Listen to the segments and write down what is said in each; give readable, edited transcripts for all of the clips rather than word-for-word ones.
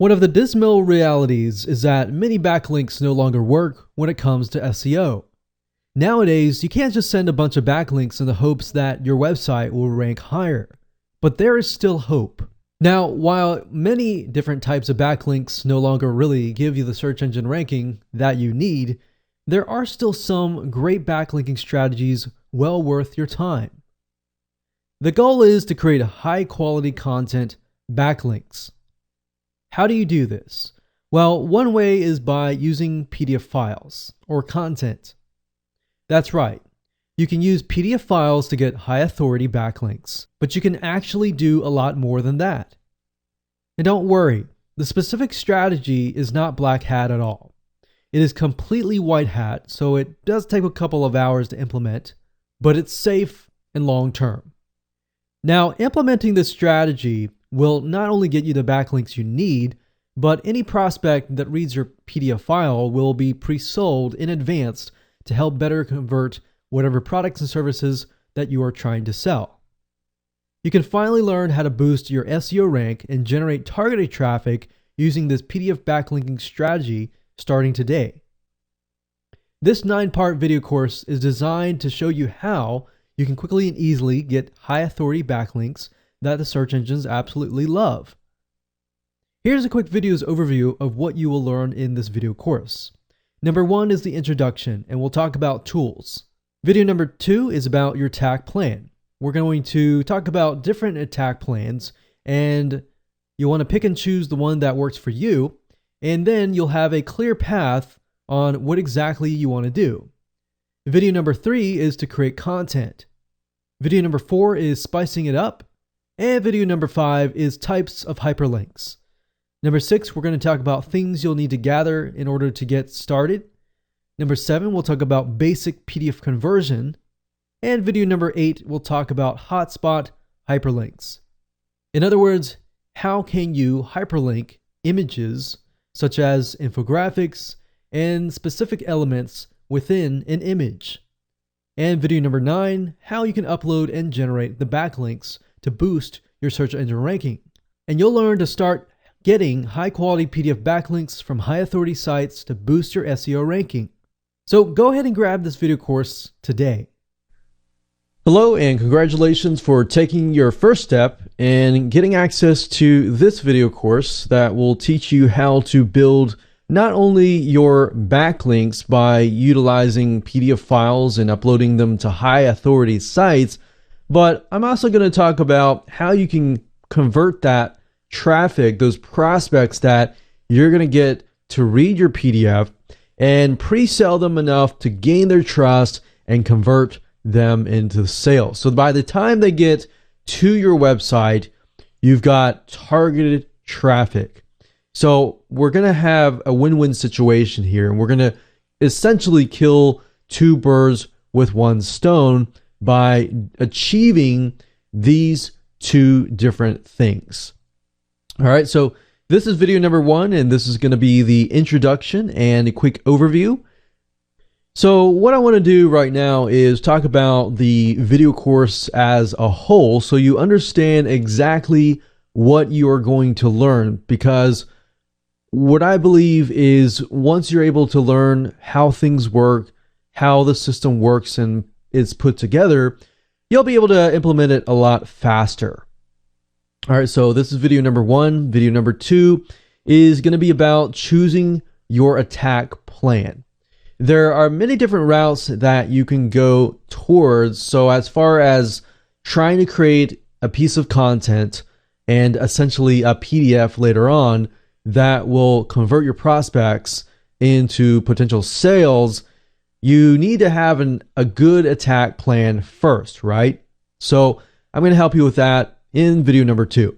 One of the dismal realities is that many backlinks no longer work when it comes to SEO. Nowadays, you can't just send a bunch of backlinks in the hopes that your website will rank higher. But there is still hope. Now, while many different types of backlinks no longer really give you the search engine ranking that you need, there are still some great backlinking strategies well worth your time. The goal is to create high quality content backlinks. How do you do this? Well, one way is by using PDF files or content. That's right. You can use PDF files to get high authority backlinks, but you can actually do a lot more than that. And don't worry, the specific strategy is not black hat at all. It is completely white hat, so it does take a couple of hours to implement, but it's safe and long term. Now, implementing this strategy will not only get you the backlinks you need, but any prospect that reads your PDF file will be pre-sold in advance to help better convert whatever products and services that you are trying to sell. You can finally learn how to boost your SEO rank and generate targeted traffic using this PDF backlinking strategy starting today. This 9-part video course is designed to show you how you can quickly and easily get high authority backlinks that the search engines absolutely love. Here's a quick video's overview of what you will learn in this video course. Number 1 is the introduction, and we'll talk about tools. Video number 2 is about your attack plan. We're going to talk about different attack plans, and you want to pick and choose the one that works for you, and then you'll have a clear path on what exactly you want to do. Video number 3 is to create content. Video number 4 is spicing it up, and video number 5 is types of hyperlinks. Number 6, we're going to talk about things you'll need to gather in order to get started. Number 7, we'll talk about basic PDF conversion. And video number 8, we'll talk about hotspot hyperlinks. In other words, how can you hyperlink images such as infographics and specific elements within an image. And video number 9, how you can upload and generate the backlinks to boost your search engine ranking. And you'll learn to start getting high quality PDF backlinks from high authority sites to boost your SEO ranking. So go ahead and grab this video course today. Hello and congratulations for taking your first step in getting access to this video course that will teach you how to build not only your backlinks by utilizing PDF files and uploading them to high authority sites, but I'm also going to talk about how you can convert that traffic, those prospects that you're going to get to read your PDF and pre-sell them enough to gain their trust and convert them into sales. So by the time they get to your website, you've got targeted traffic. So we're going to have a win-win situation here, and we're going to essentially kill two birds with one stone by achieving these two different things. All right, so this is video number 1, and this is going to be the introduction and a quick overview. So what I want to do right now is talk about the video course as a whole so you understand exactly what you are going to learn, because what I believe is once you're able to learn how things work, how the system works and is put together, you'll be able to implement it a lot faster. All right, so this is video number 1. Video number 2 is going to be about choosing your attack plan. There are many different routes that you can go towards. So as far as trying to create a piece of content and essentially a PDF later on that will convert your prospects into potential sales, you need to have a good attack plan first, right? So I'm going to help you with that in video number 2.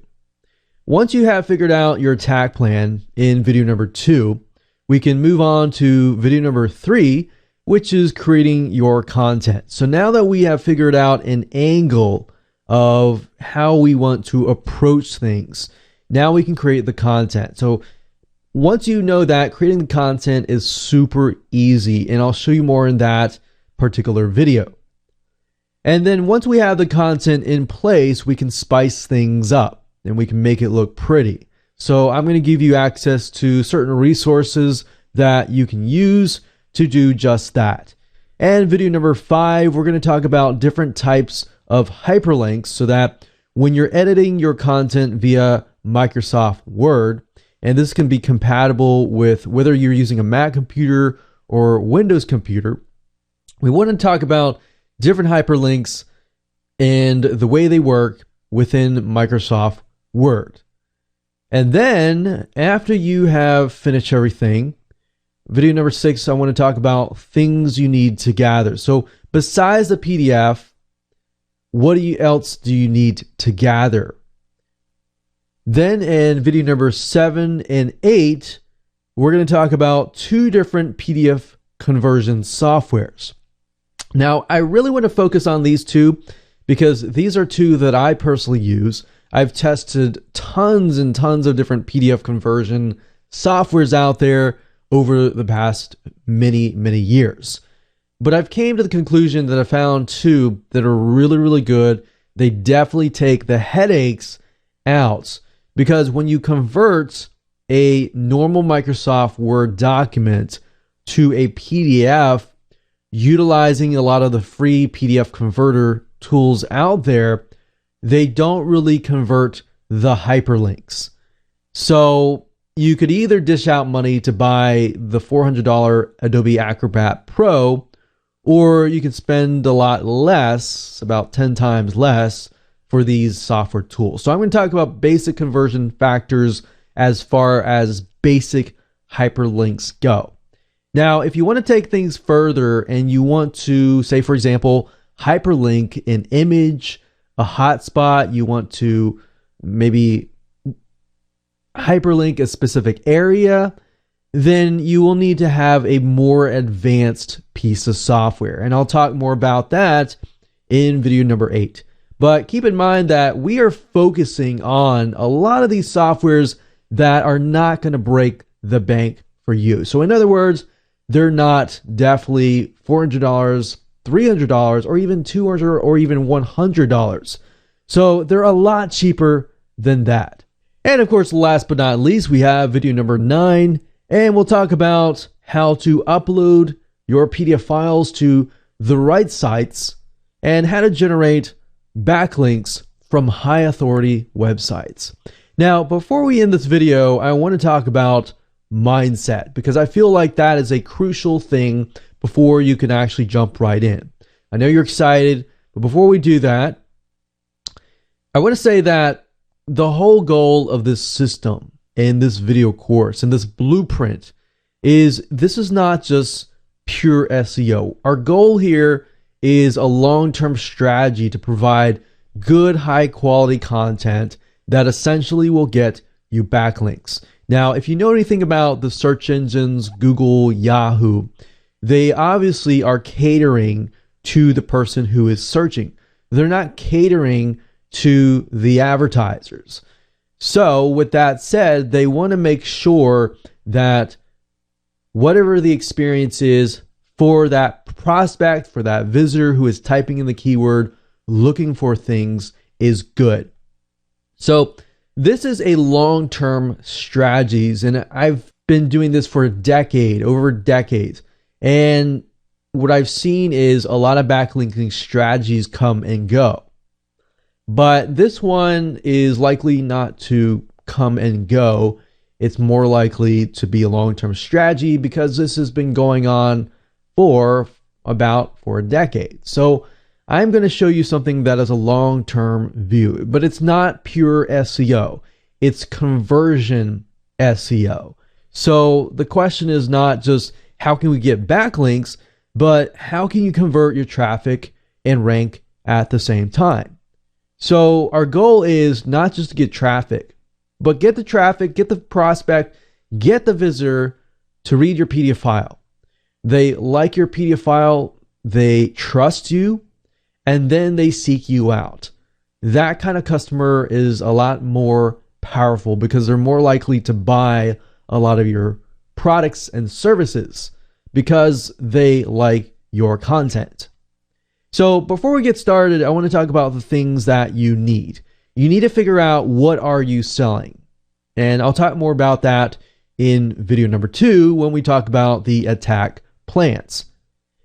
Once you have figured out your attack plan in video number 2, we can move on to video number 3, which is creating your content. So now that we have figured out an angle of how we want to approach things, now we can create the content. So once you know that, creating the content is super easy, and I'll show you more in that particular video. And then once we have the content in place, we can spice things up and we can make it look pretty. So I'm going to give you access to certain resources that you can use to do just that. And video number 5, we're going to talk about different types of hyperlinks so that when you're editing your content via Microsoft Word, and this can be compatible with whether you're using a Mac computer or Windows computer, we want to talk about different hyperlinks and the way they work within Microsoft Word. And then after you have finished everything, video number 6, I want to talk about things you need to gather. So besides the PDF, what else do you need to gather? Then in video number 7 and 8, we're going to talk about 2 different PDF conversion softwares. Now, I really want to focus on these 2 because these are 2 that I personally use. I've tested tons and tons of different PDF conversion softwares out there over the past many years. But I've came to the conclusion that I found 2 that are really good. They definitely take the headaches out, because when you convert a normal Microsoft Word document to a PDF, utilizing a lot of the free PDF converter tools out there, they don't really convert the hyperlinks. So you could either dish out money to buy the $400 Adobe Acrobat Pro, or you could spend a lot less, about 10 times less, for these software tools. So I'm going to talk about basic conversion factors as far as basic hyperlinks go. Now, if you want to take things further and you want to, say, for example, hyperlink an image, a hotspot, you want to maybe hyperlink a specific area, then you will need to have a more advanced piece of software. And I'll talk more about that in video number 8. But keep in mind that we are focusing on a lot of these softwares that are not going to break the bank for you. So in other words, they're not definitely $400, $300, or even $200 or even $100. So they're a lot cheaper than that. And of course, last but not least, we have video number 9, and we'll talk about how to upload your PDF files to the right sites and how to generate backlinks from high authority websites. Now, before we end this video, I want to talk about mindset, because I feel like that is a crucial thing before you can actually jump right in. I know you're excited, but before we do that, I want to say that the whole goal of this system and this video course and this blueprint is this is not just pure SEO. Our goal here is a long-term strategy to provide good, high-quality content that essentially will get you backlinks. Now, if you know anything about the search engines, Google, Yahoo, they obviously are catering to the person who is searching. They're not catering to the advertisers. So with that said, they want to make sure that whatever the experience is for that prospect, for that visitor who is typing in the keyword, looking for things, is good. So this is a long-term strategies, and I've been doing this for a decade, over decades. And what I've seen is a lot of backlinking strategies come and go. But this one is likely not to come and go. It's more likely to be a long-term strategy because this has been going on for a decade. So I'm going to show you something that is a long-term view, but it's not pure SEO. It's conversion SEO. So the question is not just how can we get backlinks, but how can you convert your traffic and rank at the same time? So our goal is not just to get traffic, but get the traffic, get the prospect, get the visitor to read your PDF file. They like your PDF file, they trust you, and then they seek you out. That kind of customer is a lot more powerful because they're more likely to buy a lot of your products and services because they like your content. So before we get started, I want to talk about the things that you need. You need to figure out what are you selling. And I'll talk more about that in video number 2 when we talk about the attack plans.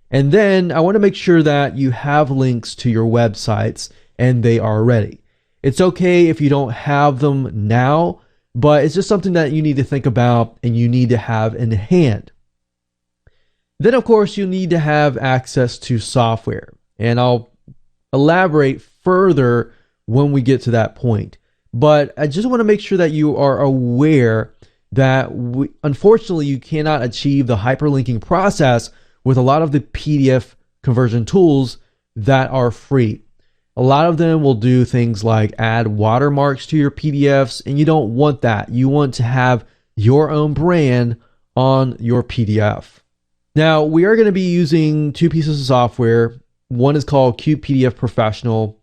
And then I want to make sure that you have links to your websites and they are ready. It's okay if you don't have them now, but it's just something that you need to think about and you need to have in hand. Then, of course, you need to have access to software. And I'll elaborate further when we get to that point. But I just want to make sure that you are aware that unfortunately you cannot achieve the hyperlinking process with a lot of the PDF conversion tools that are free. A lot of them will do things like add watermarks to your PDFs, and you don't want that. You want to have your own brand on your PDF. Now, we are going to be using 2 pieces of software. One is called Cute PDF Professional,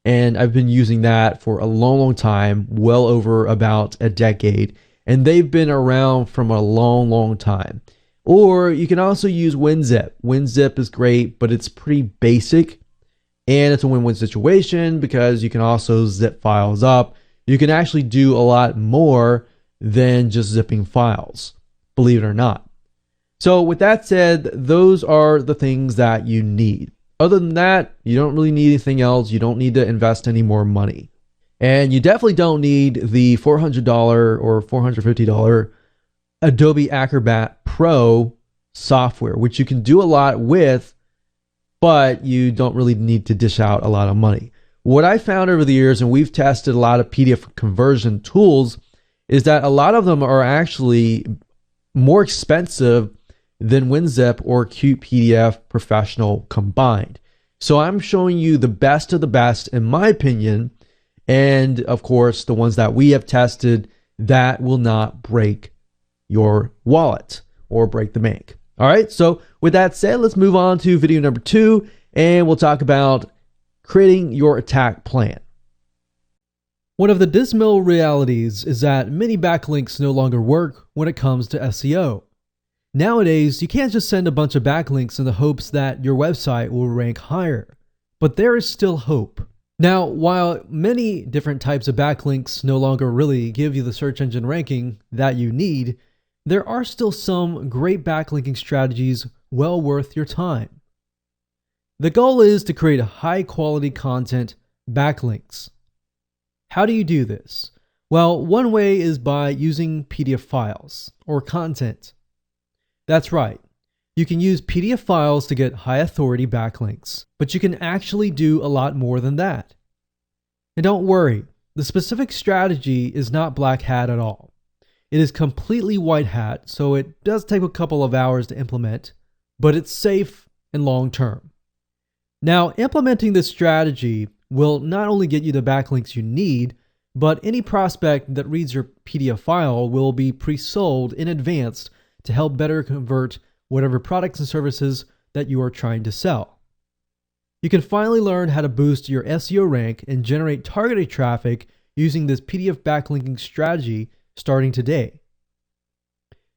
and I've been using that for a long time, well over about a decade, and they've been around from a long time. Or you can also use WinZip. WinZip is great, but it's pretty basic, and it's a win-win situation because you can also zip files up. You can actually do a lot more than just zipping files, believe it or not. So with that said, those are the things that you need. Other than that, you don't really need anything else. You don't need to invest any more money. And you definitely don't need the $400 or $450 Adobe Acrobat Pro software, which you can do a lot with, but you don't really need to dish out a lot of money. What I found over the years, and we've tested a lot of PDF conversion tools, is that a lot of them are actually more expensive than WinZip or Cute PDF Professional combined. So I'm showing you the best of the best, in my opinion, and of course, the ones that we have tested that will not break your wallet or break the bank. All right, so with that said, let's move on to video number 2, and we'll talk about creating your attack plan. One of the dismal realities is that many backlinks no longer work when it comes to SEO. Nowadays, you can't just send a bunch of backlinks in the hopes that your website will rank higher, but there is still hope. Now, while many different types of backlinks no longer really give you the search engine ranking that you need, there are still some great backlinking strategies well worth your time. The goal is to create high quality content backlinks. How do you do this? Well, one way is by using PDF files or content. That's right. You can use PDF files to get high authority backlinks, but you can actually do a lot more than that. And don't worry, the specific strategy is not black hat at all. It is completely white hat, so it does take a couple of hours to implement, but it's safe and long term. Now, implementing this strategy will not only get you the backlinks you need, but any prospect that reads your PDF file will be pre-sold in advance to help better convert whatever products and services that you are trying to sell. You can finally learn how to boost your SEO rank and generate targeted traffic using this PDF backlinking strategy starting today.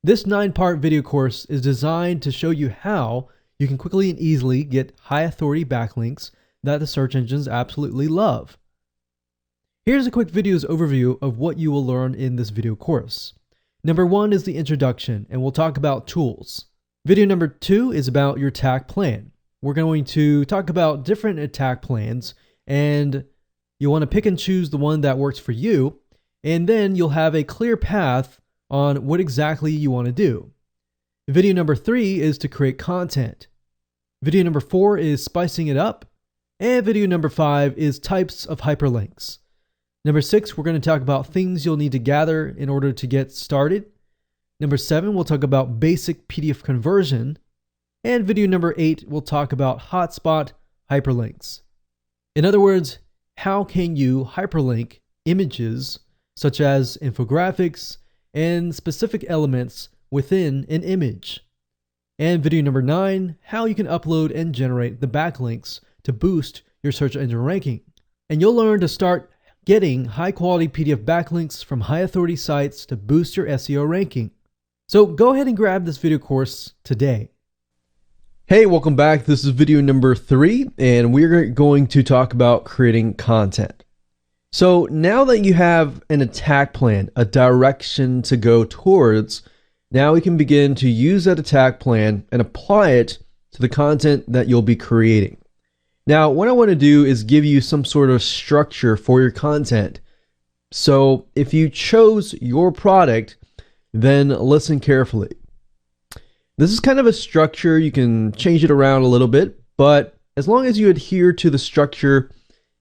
This 9-part video course is designed to show you how you can quickly and easily get high authority backlinks that the search engines absolutely love. Here's a quick video's overview of what you will learn in this video course. Number 1 is the introduction, and we'll talk about tools. Video number 2 is about your attack plan. We're going to talk about different attack plans, and you want to pick and choose the one that works for you, and then you'll have a clear path on what exactly you want to do. Video number 3 is to create content. Video number 4 is spicing it up, and video number 5 is types of hyperlinks. Number 6, we're going to talk about things you'll need to gather in order to get started. Number 7, we'll talk about basic PDF conversion. And video number 8, we'll talk about hotspot hyperlinks. In other words, how can you hyperlink images such as infographics and specific elements within an image. And video number 9, how you can upload and generate the backlinks to boost your search engine ranking. And you'll learn to start getting high quality PDF backlinks from high authority sites to boost your SEO ranking. So go ahead and grab this video course today. Hey, welcome back. This is video number 3, and we're going to talk about creating content. So now that you have an attack plan, a direction to go towards, now we can begin to use that attack plan and apply it to the content that you'll be creating. Now, what I want to do is give you some sort of structure for your content. So if you chose your product, then listen carefully. This is kind of a structure. You can change it around a little bit, but as long as you adhere to the structure,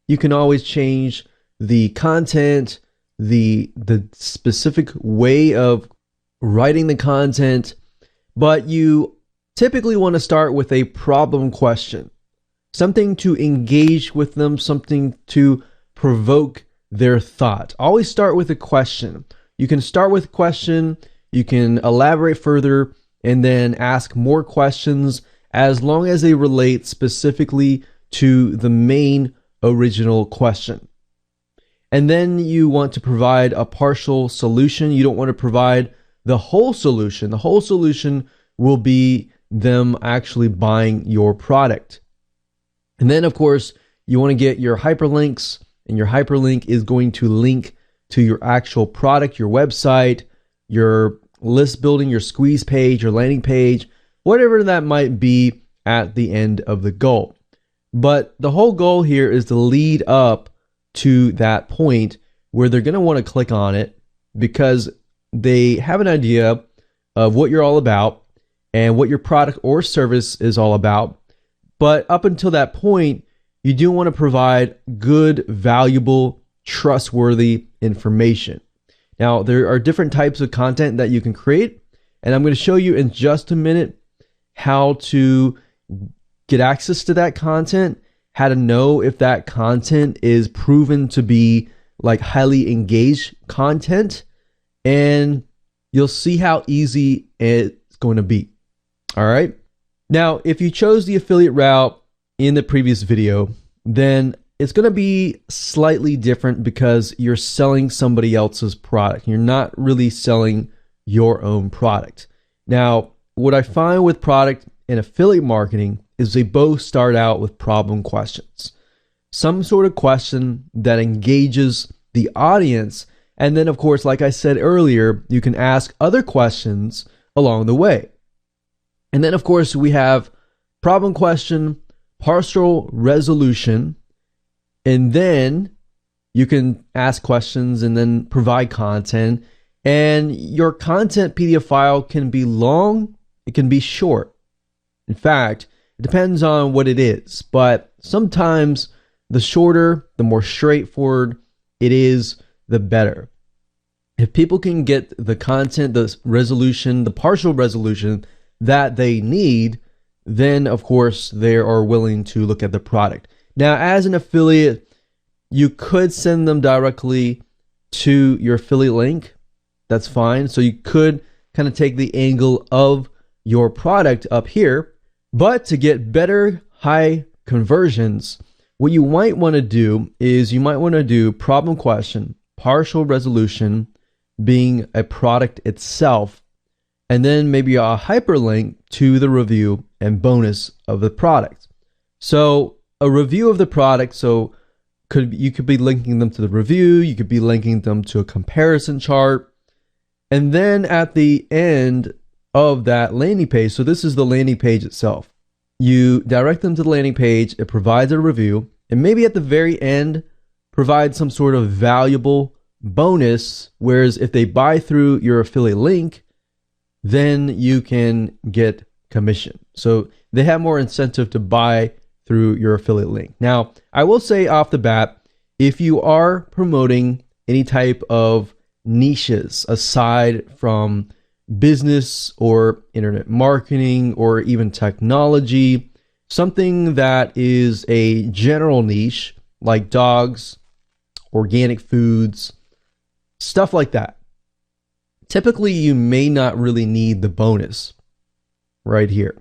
you can always change the content, the specific way of writing the content, but you typically want to start with a problem question, something to engage with them, something to provoke their thought. Always start with a question. You can start with a question, you can elaborate further, and then ask more questions as long as they relate specifically to the main original question. And then you want to provide a partial solution. You don't want to provide the whole solution. The whole solution will be them actually buying your product. And then, of course, you want to get your hyperlinks, and your hyperlink is going to link to your actual product, your website, your list building, your squeeze page, your landing page, whatever that might be at the end of the goal. But the whole goal here is to lead up to that point where they're going to want to click on it because they have an idea of what you're all about and what your product or service is all about. But up until that point, you do want to provide good, valuable, trustworthy information. Now, there are different types of content that you can create, and I'm going to show you in just a minute how to get access to that content, how to know if that content is proven to be like highly engaged content, and you'll see how easy it's going to be. All right. Now, if you chose the affiliate route in the previous video, then it's going to be slightly different because you're selling somebody else's product. You're not really selling your own product. Now, what I find with product and affiliate marketing is they both start out with problem questions. Some sort of question that engages the audience. And then, of course, like I said earlier, you can ask other questions along the way. And then, of course, we have problem question, partial resolution, and then you can ask questions and then provide content. And your content PDF file can be long, it can be short. In fact, it depends on what it is, but sometimes the shorter, the more straightforward it is, the better. If people can get the content, the resolution, the partial resolution that they need, then of course they are willing to look at the product. Now, as an affiliate, you could send them directly to your affiliate link. That's fine. So you could kind of take the angle of your product up here. But to get better high conversions, what you might want to do is you might want to do problem question, partial resolution being a product itself, and then maybe a hyperlink to the review and bonus of the product. So a review of the product, so you could be linking them to the review, you could be linking them to a comparison chart, and then at the end of that landing page, so this is the landing page itself, you direct them to the landing page, it provides a review, and maybe at the very end provide some sort of valuable bonus, whereas if they buy through your affiliate link, then you can get commission. So they have more incentive to buy through your affiliate link. Now, I will say off the bat, if you are promoting any type of niches aside from business or internet marketing or even technology, something that is a general niche like dogs, organic foods, stuff like that, typically you may not really need the bonus right here.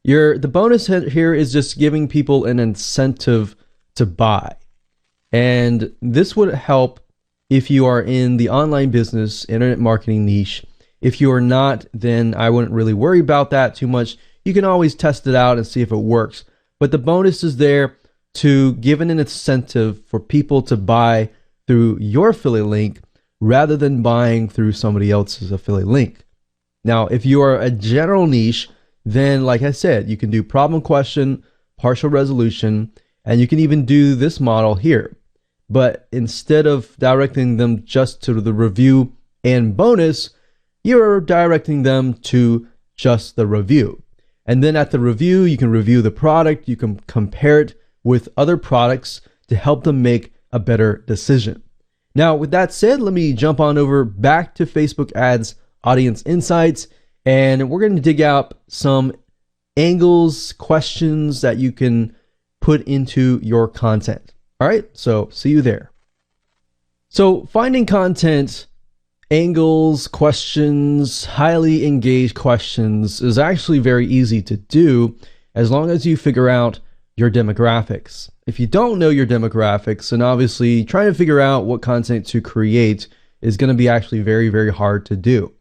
The bonus here is just giving people an incentive to buy. And this would help if you are in the online business, internet marketing niche. If you are not, then I wouldn't really worry about that too much. You can always test it out and see if it works. But the bonus is there to give an incentive for people to buy through your affiliate link rather than buying through somebody else's affiliate link. Now, if you are a general niche, then like I said, you can do problem, question, partial resolution, and you can even do this model here. But instead of directing them just to the review and bonus, you're directing them to just the review. And then at the review, you can review the product, you can compare it with other products to help them make a better decision. Now, with that said, let me jump on over back to Facebook Ads Audience Insights, and we're going to dig out some angles, questions that you can put into your content. All right, so see you there. So finding content, angles, questions, highly engaged questions is actually very easy to do as long as you figure out your demographics. If you don't know your demographics, then obviously trying to figure out what content to create is going to be actually very, very hard to do.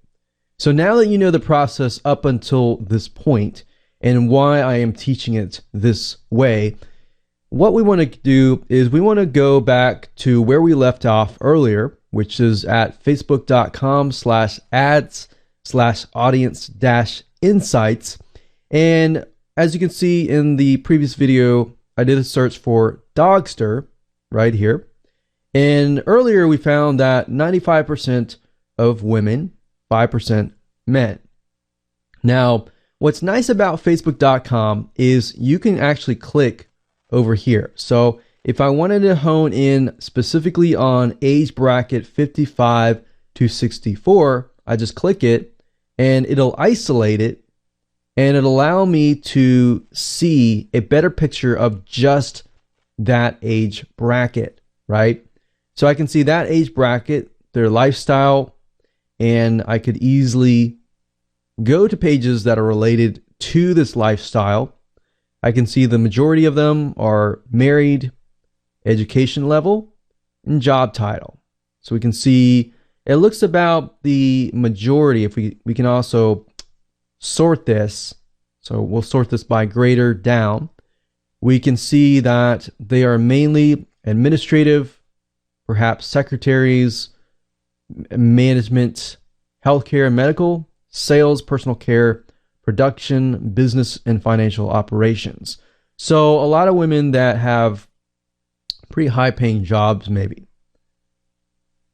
So now that you know the process up until this point and why I am teaching it this way, what we want to do is we want to go back to where we left off earlier, which is at facebook.com/ads/audience-insights. And as you can see in the previous video, I did a search for Dogster right here. And earlier we found that 95% of women, 5% men. Now, what's nice about facebook.com is you can actually click over here. So if I wanted to hone in specifically on age bracket 55 to 64, I just click it and it'll isolate it and it'll allow me to see a better picture of just that age bracket, right? So I can see that age bracket, their lifestyle, and I could easily go to pages that are related to this lifestyle. I can see the majority of them are married, education level, and job title. So we can see it looks about the majority. If we can also sort this, so we'll sort this by greater down. We can see that they are mainly administrative, perhaps secretaries, management, healthcare and medical, sales, personal care, production, business, and financial operations. So a lot of women that have pretty high paying jobs maybe.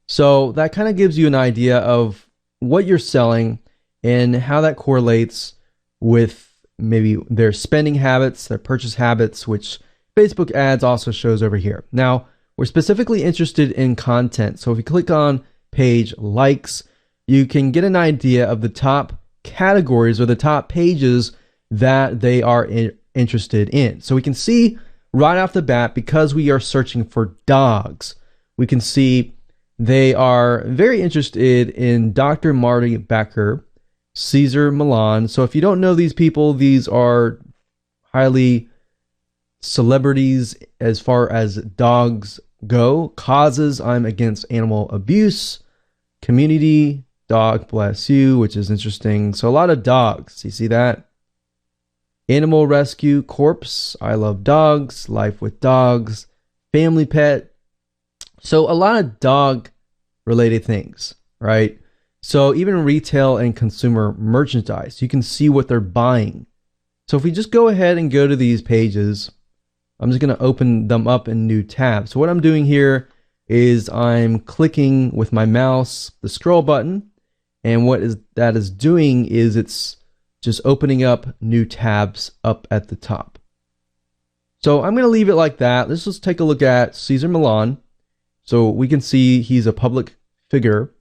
So that kind of gives you an idea of what you're selling and how that correlates with maybe their spending habits, their purchase habits, which Facebook ads also shows over here. Now, we're specifically interested in content. So if you click on page likes, you can get an idea of the top categories or the top pages that they are interested in. So we can see right off the bat, because we are searching for dogs, we can see they are very interested in Dr. Marty Becker, Cesar Millan. So if you don't know these people, these are highly celebrities as far as dogs go. Causes: I'm against animal abuse. Community: dog bless you, which is interesting. So a lot of dogs. You see that? Animal rescue: corpse, I love dogs. Life with dogs. Family pet. So a lot of dog related things, right? So even retail and consumer merchandise, you can see what they're buying. So if we just go ahead and go to these pages, I'm just going to open them up in new tabs. So what I'm doing here is I'm clicking with my mouse the scroll button, and that is doing is it's just opening up new tabs up at the top. So I'm going to leave it like that. Let's just take a look at Cesar Millan. So we can see he's a public figure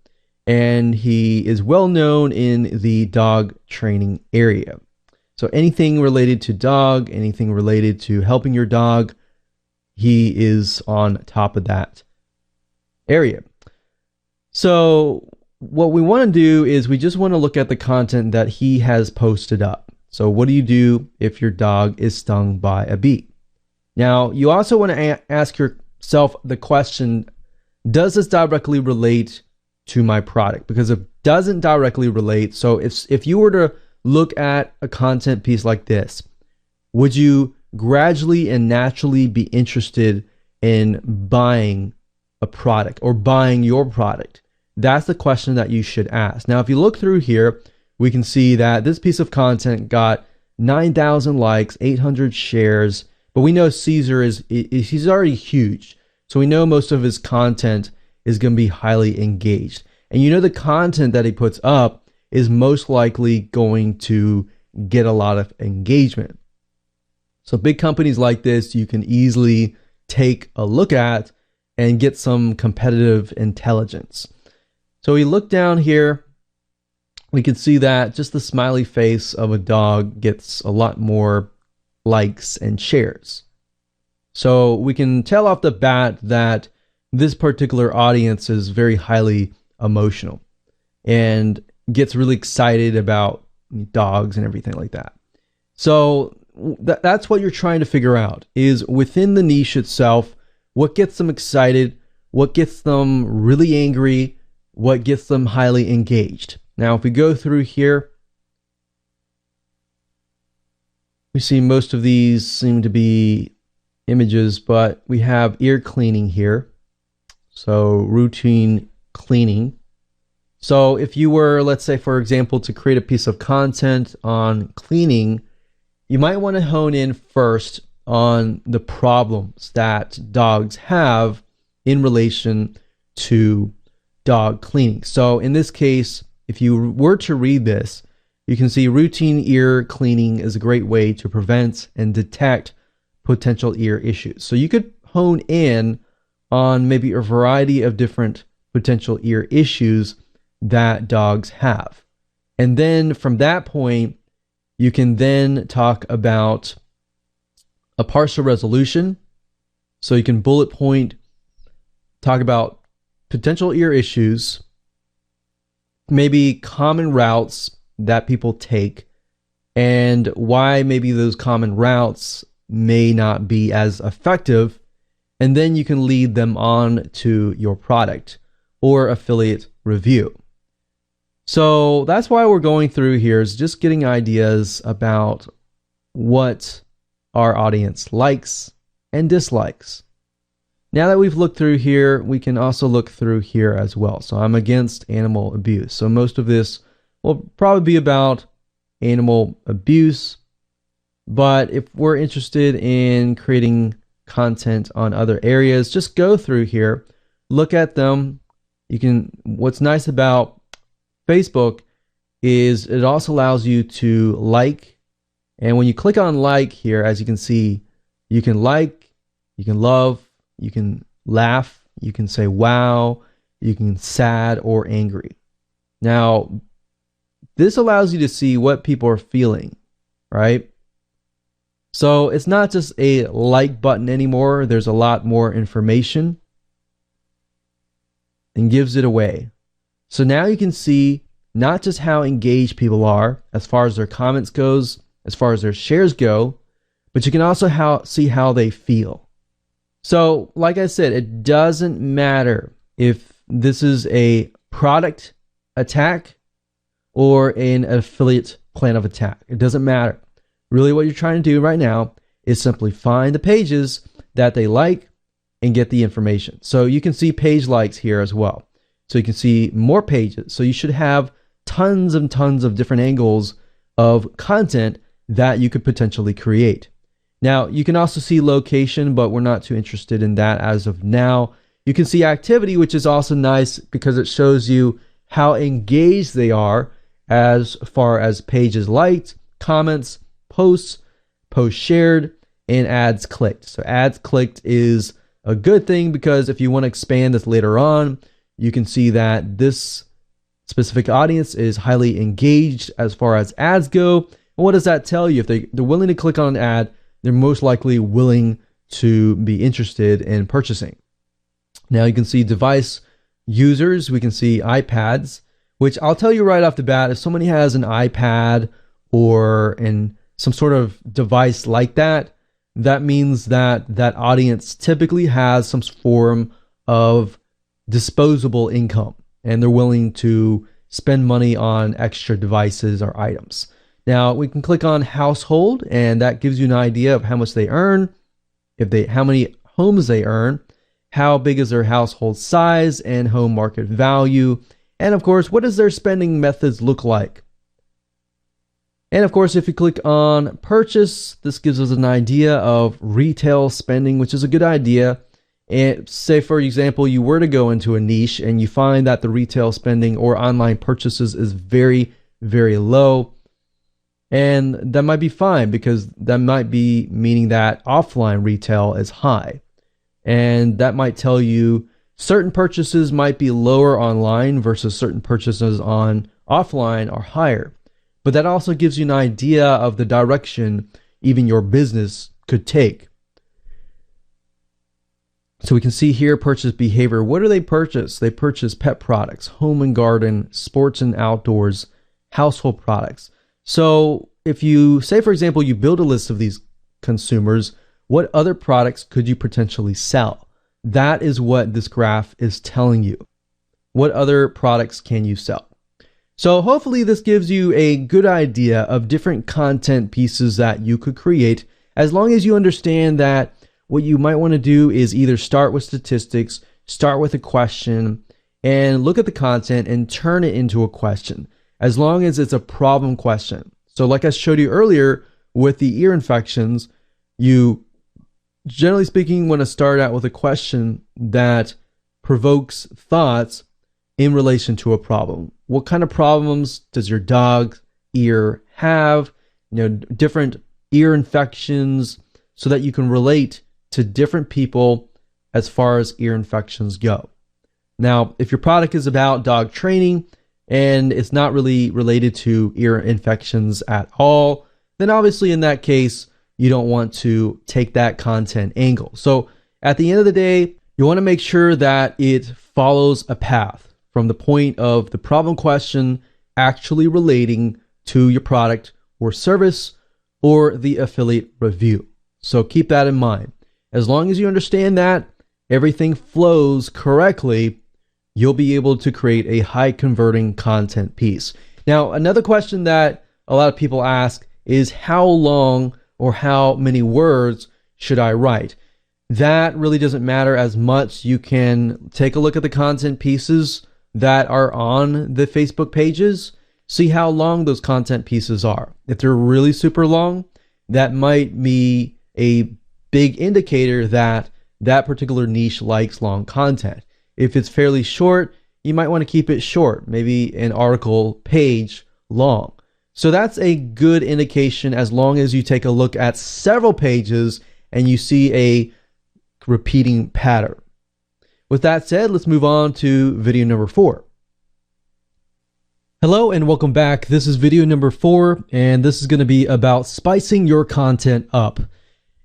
and he is well known in the dog training area. So anything related to dog, anything related to helping your dog, he is on top of that area. So what we want to do is we just want to look at the content that he has posted up. So what do you do if your dog is stung by a bee? Now, you also want to ask yourself the question, does this directly relate to my product? Because if it doesn't directly relate, so if you were to look at a content piece like this, would you gradually and naturally be interested in buying a product or buying your product? That's the question that you should ask. Now, if you look through here, we can see that this piece of content got 9,000 likes, 800 shares, but we know Caesar he's already huge. So we know most of his content is going to be highly engaged. And you know the content that he puts up is most likely going to get a lot of engagement. So big companies like this, you can easily take a look at and get some competitive intelligence. So we look down here, we can see that just the smiley face of a dog gets a lot more likes and shares. So we can tell off the bat that this particular audience is very highly emotional and gets really excited about dogs and everything like that. So that's what you're trying to figure out, is within the niche itself, what gets them excited, what gets them really angry, what gets them highly engaged. Now, if we go through here, we see most of these seem to be images, but we have ear cleaning here. So routine cleaning. So if you were, let's say, for example, to create a piece of content on cleaning, you might want to hone in first on the problems that dogs have in relation to dog cleaning. So in this case, if you were to read this, you can see routine ear cleaning is a great way to prevent and detect potential ear issues. So you could hone in on maybe a variety of different potential ear issues that dogs have. And then from that point, you can then talk about a partial resolution. So you can bullet point, talk about potential ear issues, maybe common routes that people take, and why maybe those common routes may not be as effective. And then you can lead them on to your product or affiliate review. So that's why we're going through here, is just getting ideas about what our audience likes and dislikes. Now that we've looked through here, we can also look through here as well. So I'm against animal abuse. So most of this will probably be about animal abuse. But if we're interested in creating content on other areas, just go through here, look at them. What's nice about Facebook is it also allows you to like. And when you click on like here, as you can see, you can like, you can love, you can laugh, you can say wow, you can sad or angry. Now, this allows you to see what people are feeling, right? So it's not just a like button anymore. There's a lot more information and gives it away. So now you can see not just how engaged people are as far as their comments goes, as far as their shares go, but you can also see how they feel. So like I said, it doesn't matter if this is a product attack or an affiliate plan of attack. It doesn't matter. Really what you're trying to do right now is simply find the pages that they like and get the information. So you can see page likes here as well. So you can see more pages. So you should have tons and tons of different angles of content that you could potentially create. Now, you can also see location, but we're not too interested in that as of now. You can see activity, which is also nice because it shows you how engaged they are as far as pages liked, comments, posts shared, and ads clicked. So ads clicked is a good thing because if you want to expand this later on, you can see that this specific audience is highly engaged as far as ads go. And what does that tell you? If they're willing to click on an ad, they're most likely willing to be interested in purchasing. Now you can see device users. We can see iPads, which I'll tell you right off the bat, if somebody has an iPad or some sort of device like that, that means that that audience typically has some form of disposable income and they're willing to spend money on extra devices or items. Now we can click on household and that gives you an idea of how much they earn, how many homes they earn, how big is their household size and home market value, and of course, what does their spending methods look like? And of course, if you click on purchase, this gives us an idea of retail spending, which is a good idea. And say, for example, you were to go into a niche and you find that the retail spending or online purchases is very, very low. And that might be fine, because that might be meaning that offline retail is high. And that might tell you certain purchases might be lower online versus certain purchases on offline are higher. But that also gives you an idea of the direction even your business could take. So we can see here purchase behavior. What do they purchase? They purchase pet products, home and garden, sports and outdoors, household products. So if you say, for example, you build a list of these consumers, what other products could you potentially sell? That is what this graph is telling you. What other products can you sell? So hopefully this gives you a good idea of different content pieces that you could create, as long as you understand that what you might want to do is either start with statistics, start with a question, and look at the content and turn it into a question, as long as it's a problem question. So like I showed you earlier with the ear infections, you generally speaking want to start out with a question that provokes thoughts in relation to a problem. What kind of problems does your dog's ear have? Different ear infections, so that you can relate to different people as far as ear infections go. Now, if your product is about dog training and it's not really related to ear infections at all, then obviously in that case, you don't want to take that content angle. So at the end of the day, you want to make sure that it follows a path from the point of the problem question actually relating to your product or service or the affiliate review. So keep that in mind. As long as you understand that everything flows correctly, you'll be able to create a high converting content piece. Now, another question that a lot of people ask is how long or how many words should I write? That really doesn't matter as much. You can take a look at the content pieces that are on the Facebook pages, see how long those content pieces are. If they're really super long, that might be a big indicator that that particular niche likes long content. If it's fairly short, you might want to keep it short, maybe an article page long. So that's a good indication, as long as you take a look at several pages and you see a repeating pattern. With that said, let's move on to video number 4. Hello and welcome back. This is video number 4, and this is going to be about spicing your content up.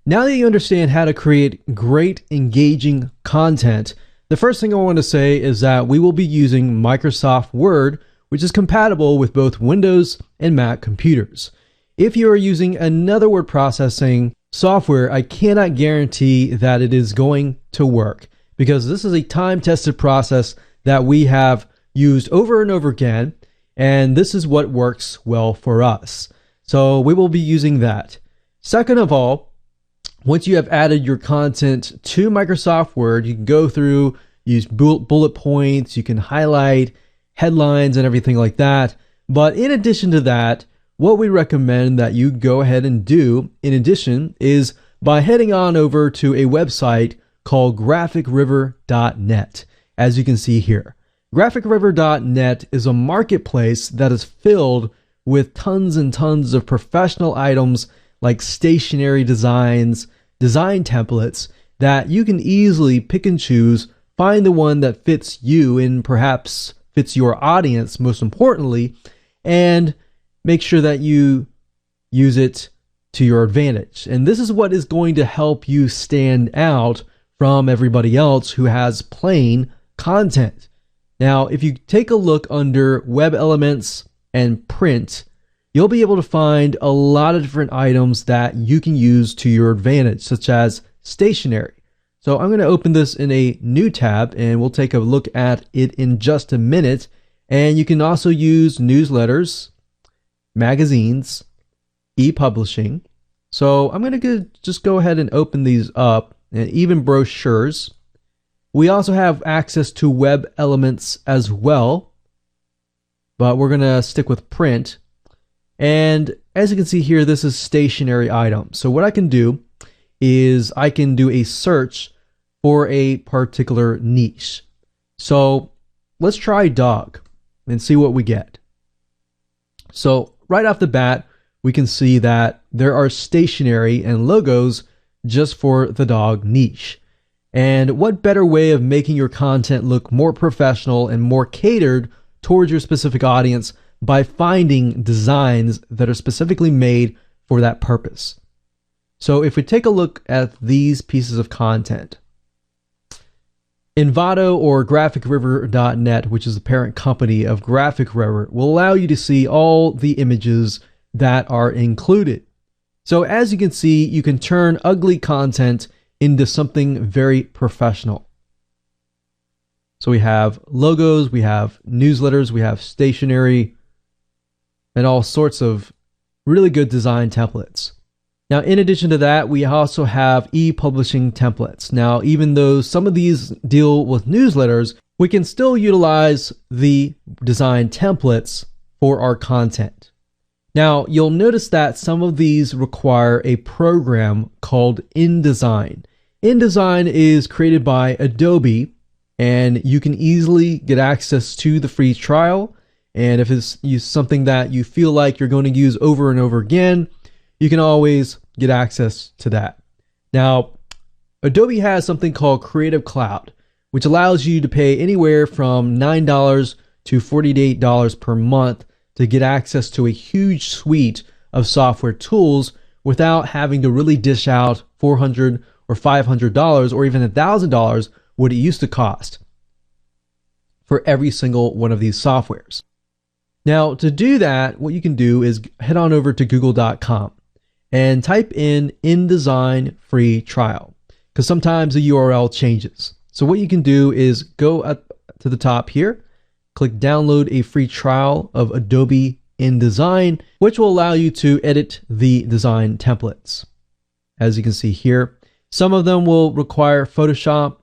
Now that you understand how to create great, engaging content, the first thing I want to say is that we will be using Microsoft Word, which is compatible with both Windows and Mac computers. If you are using another word processing software, I cannot guarantee that it is going to work, because this is a time-tested process that we have used over and over again, and this is what works well for us. So we will be using that. Second of all, once you have added your content to Microsoft Word, you can go through, use bullet points, you can highlight headlines and everything like that. But in addition to that, what we recommend that you go ahead and do in addition is by heading on over to a website called graphicriver.net, as you can see here. Graphicriver.net is a marketplace that is filled with tons and tons of professional items like stationery designs, design templates that you can easily pick and choose, find the one that fits you and perhaps fits your audience most importantly, and make sure that you use it to your advantage. And this is what is going to help you stand out from everybody else who has plain content. Now, if you take a look under web elements and print, you'll be able to find a lot of different items that you can use to your advantage, such as stationery. So I'm going to open this in a new tab and we'll take a look at it in just a minute. And you can also use newsletters, magazines, e-publishing. So I'm going to just go ahead and open these up, and even brochures. We also have access to web elements as well, but we're going to stick with print. And as you can see here, this is stationary items. So what I can do is I can do a search for a particular niche. So let's try dog and see what we get. So right off the bat, we can see that there are stationery and logos just for the dog niche. And what better way of making your content look more professional and more catered towards your specific audience by finding designs that are specifically made for that purpose. So if we take a look at these pieces of content, Envato or GraphicRiver.net, which is the parent company of Graphic River, will allow you to see all the images that are included. So as you can see, you can turn ugly content into something very professional. So we have logos, we have newsletters, we have stationery, and all sorts of really good design templates. Now, in addition to that, we also have e-publishing templates. Now, even though some of these deal with newsletters, we can still utilize the design templates for our content. Now, you'll notice that some of these require a program called Indesign. Indesign is created by Adobe, and you can easily get access to the free trial. And if it's something that you feel like you're going to use over and over again, you can always get access to that. Now, Adobe has something called Creative Cloud, which allows you to pay anywhere from $9 to $48 per month to get access to a huge suite of software tools without having to really dish out $400 or $500 or even $1,000 what it used to cost for every single one of these softwares. Now, to do that, what you can do is head on over to google.com and type in InDesign free trial, because sometimes the URL changes. So what you can do is go up to the top here, click download a free trial of Adobe InDesign, which will allow you to edit the design templates. As you can see here, some of them will require Photoshop.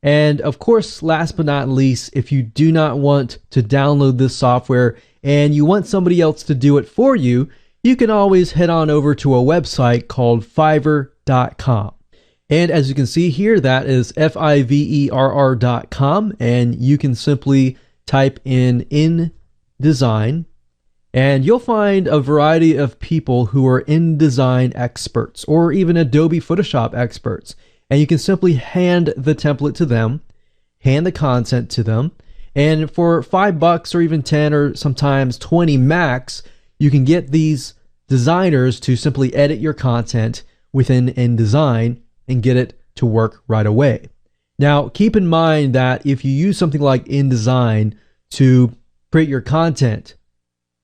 And of course, last but not least, if you do not want to download this software and you want somebody else to do it for you, you can always head on over to a website called Fiverr.com. And as you can see here, that is Fiverr.com, and you can simply type in InDesign, and you'll find a variety of people who are InDesign experts or even Adobe Photoshop experts. And you can simply hand the template to them, hand the content to them, and for $5 or even 10 or sometimes 20 max, you can get these designers to simply edit your content within InDesign and get it to work right away. Now, keep in mind that if you use something like InDesign to create your content,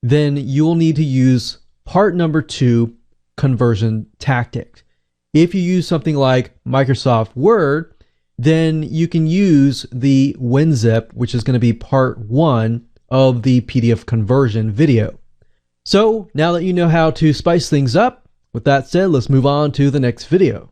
then you'll need to use part number 2, conversion tactic. If you use something like Microsoft Word, then you can use the WinZip, which is going to be part 1 of the PDF conversion video. So now that you know how to spice things up, with that said, let's move on to the next video.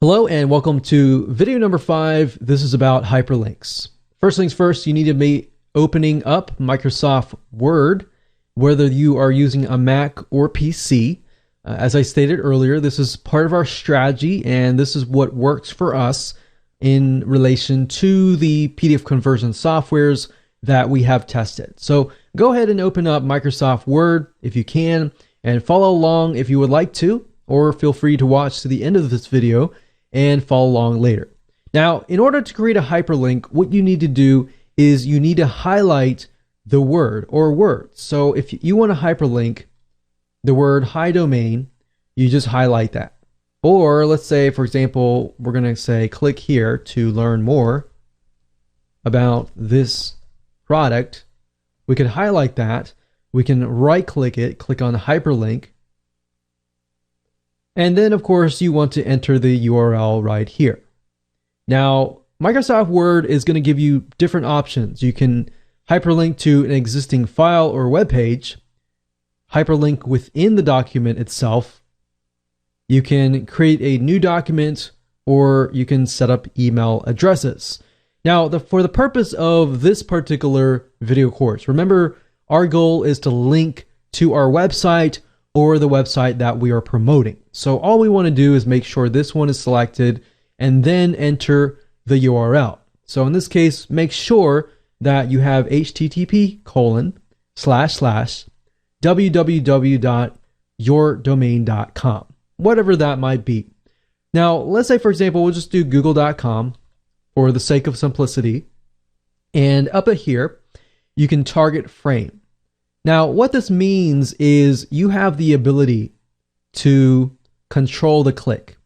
Hello and welcome to video number 5. This is about hyperlinks. First things first, you need to be opening up Microsoft Word, whether you are using a Mac or PC. As I stated earlier, this is part of our strategy, and this is what works for us in relation to the PDF conversion softwares that we have tested. So go ahead and open up Microsoft Word if you can, and follow along if you would like to, or feel free to watch to the end of this video and follow along later. Now, in order to create a hyperlink, what you need to do is you need to highlight the word or words. So if you want to hyperlink the word high domain, you just highlight that. Or let's say, for example, we're going to say click here to learn more about this product. We could highlight that. We can right click it, click on hyperlink. And then of course you want to enter the URL right here. Now, Microsoft Word is going to give you different options. You can hyperlink to an existing file or web page, hyperlink within the document itself. You can create a new document, or you can set up email addresses. Now, for the purpose of this particular video course, remember our goal is to link to our website or the website that we are promoting. So all we want to do is make sure this one is selected and then enter the URL. So in this case, make sure that you have http://www.yourdomain.com, whatever that might be. Now, let's say, for example, we'll just do google.com for the sake of simplicity. And up here, you can target frame. Now, what this means is you have the ability to control the click.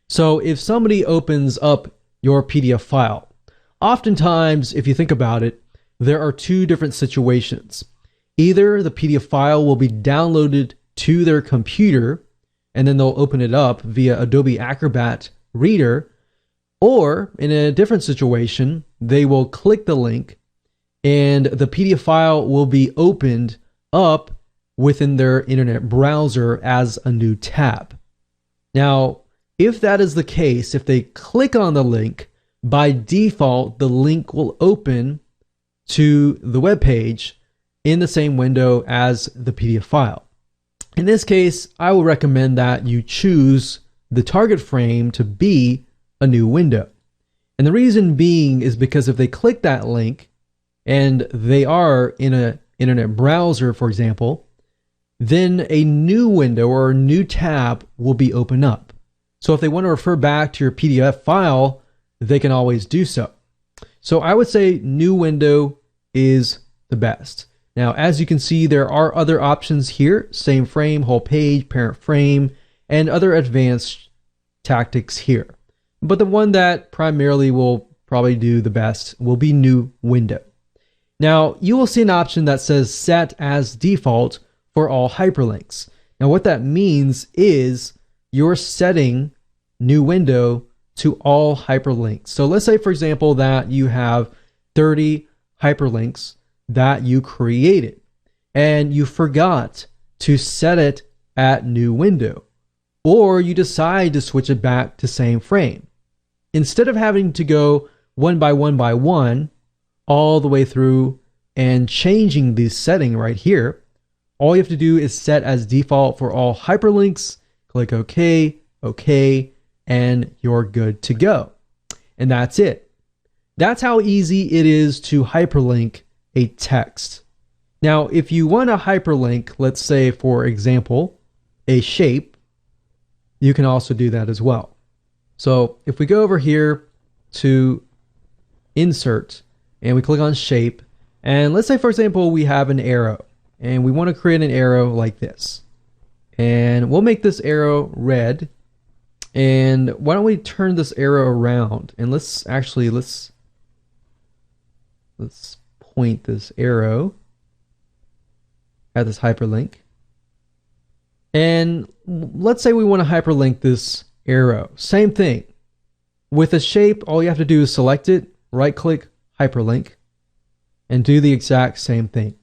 So if somebody opens up your PDF file, oftentimes, if you think about it, there are two different situations. Either the PDF file will be downloaded to their computer, and then they'll open it up via Adobe Acrobat Reader, or in a different situation, they will click the link and the PDF file will be opened up within their internet browser as a new tab. Now, if that is the case, if they click on the link, by default, the link will open to the web page in the same window as the PDF file. In this case, I will recommend that you choose the target frame to be a new window. And the reason being is because if they click that link and they are in an internet browser, for example, then a new window or a new tab will be opened up. So if they want to refer back to your PDF file, they can always do so. So I would say new window is the best. Now, as you can see, there are other options here: same frame, whole page, parent frame, and other advanced tactics here. But the one that primarily will probably do the best will be new window. Now, you will see an option that says set as default for all hyperlinks. Now, what that means is you're setting new window to all hyperlinks. So let's say, for example, that you have 30 hyperlinks that you created and you forgot to set it at new window, or you decide to switch it back to same frame. Instead of having to go one by one all the way through and changing the setting right here, all you have to do is set as default for all hyperlinks, click OK, OK, and you're good to go. And that's it. That's how easy it is to hyperlink a text. Now, if you want to hyperlink, let's say, for example, a shape, you can also do that as well. So if we go over here to insert and we click on shape, and let's say, for example, we have an arrow and we want to create an arrow like this, and we'll make this arrow red. And why don't we turn this arrow around, and let's point this arrow at this hyperlink. And let's say we want to hyperlink this arrow. Same thing. With a shape, all you have to do is select it, right click, hyperlink, and do the exact same thing.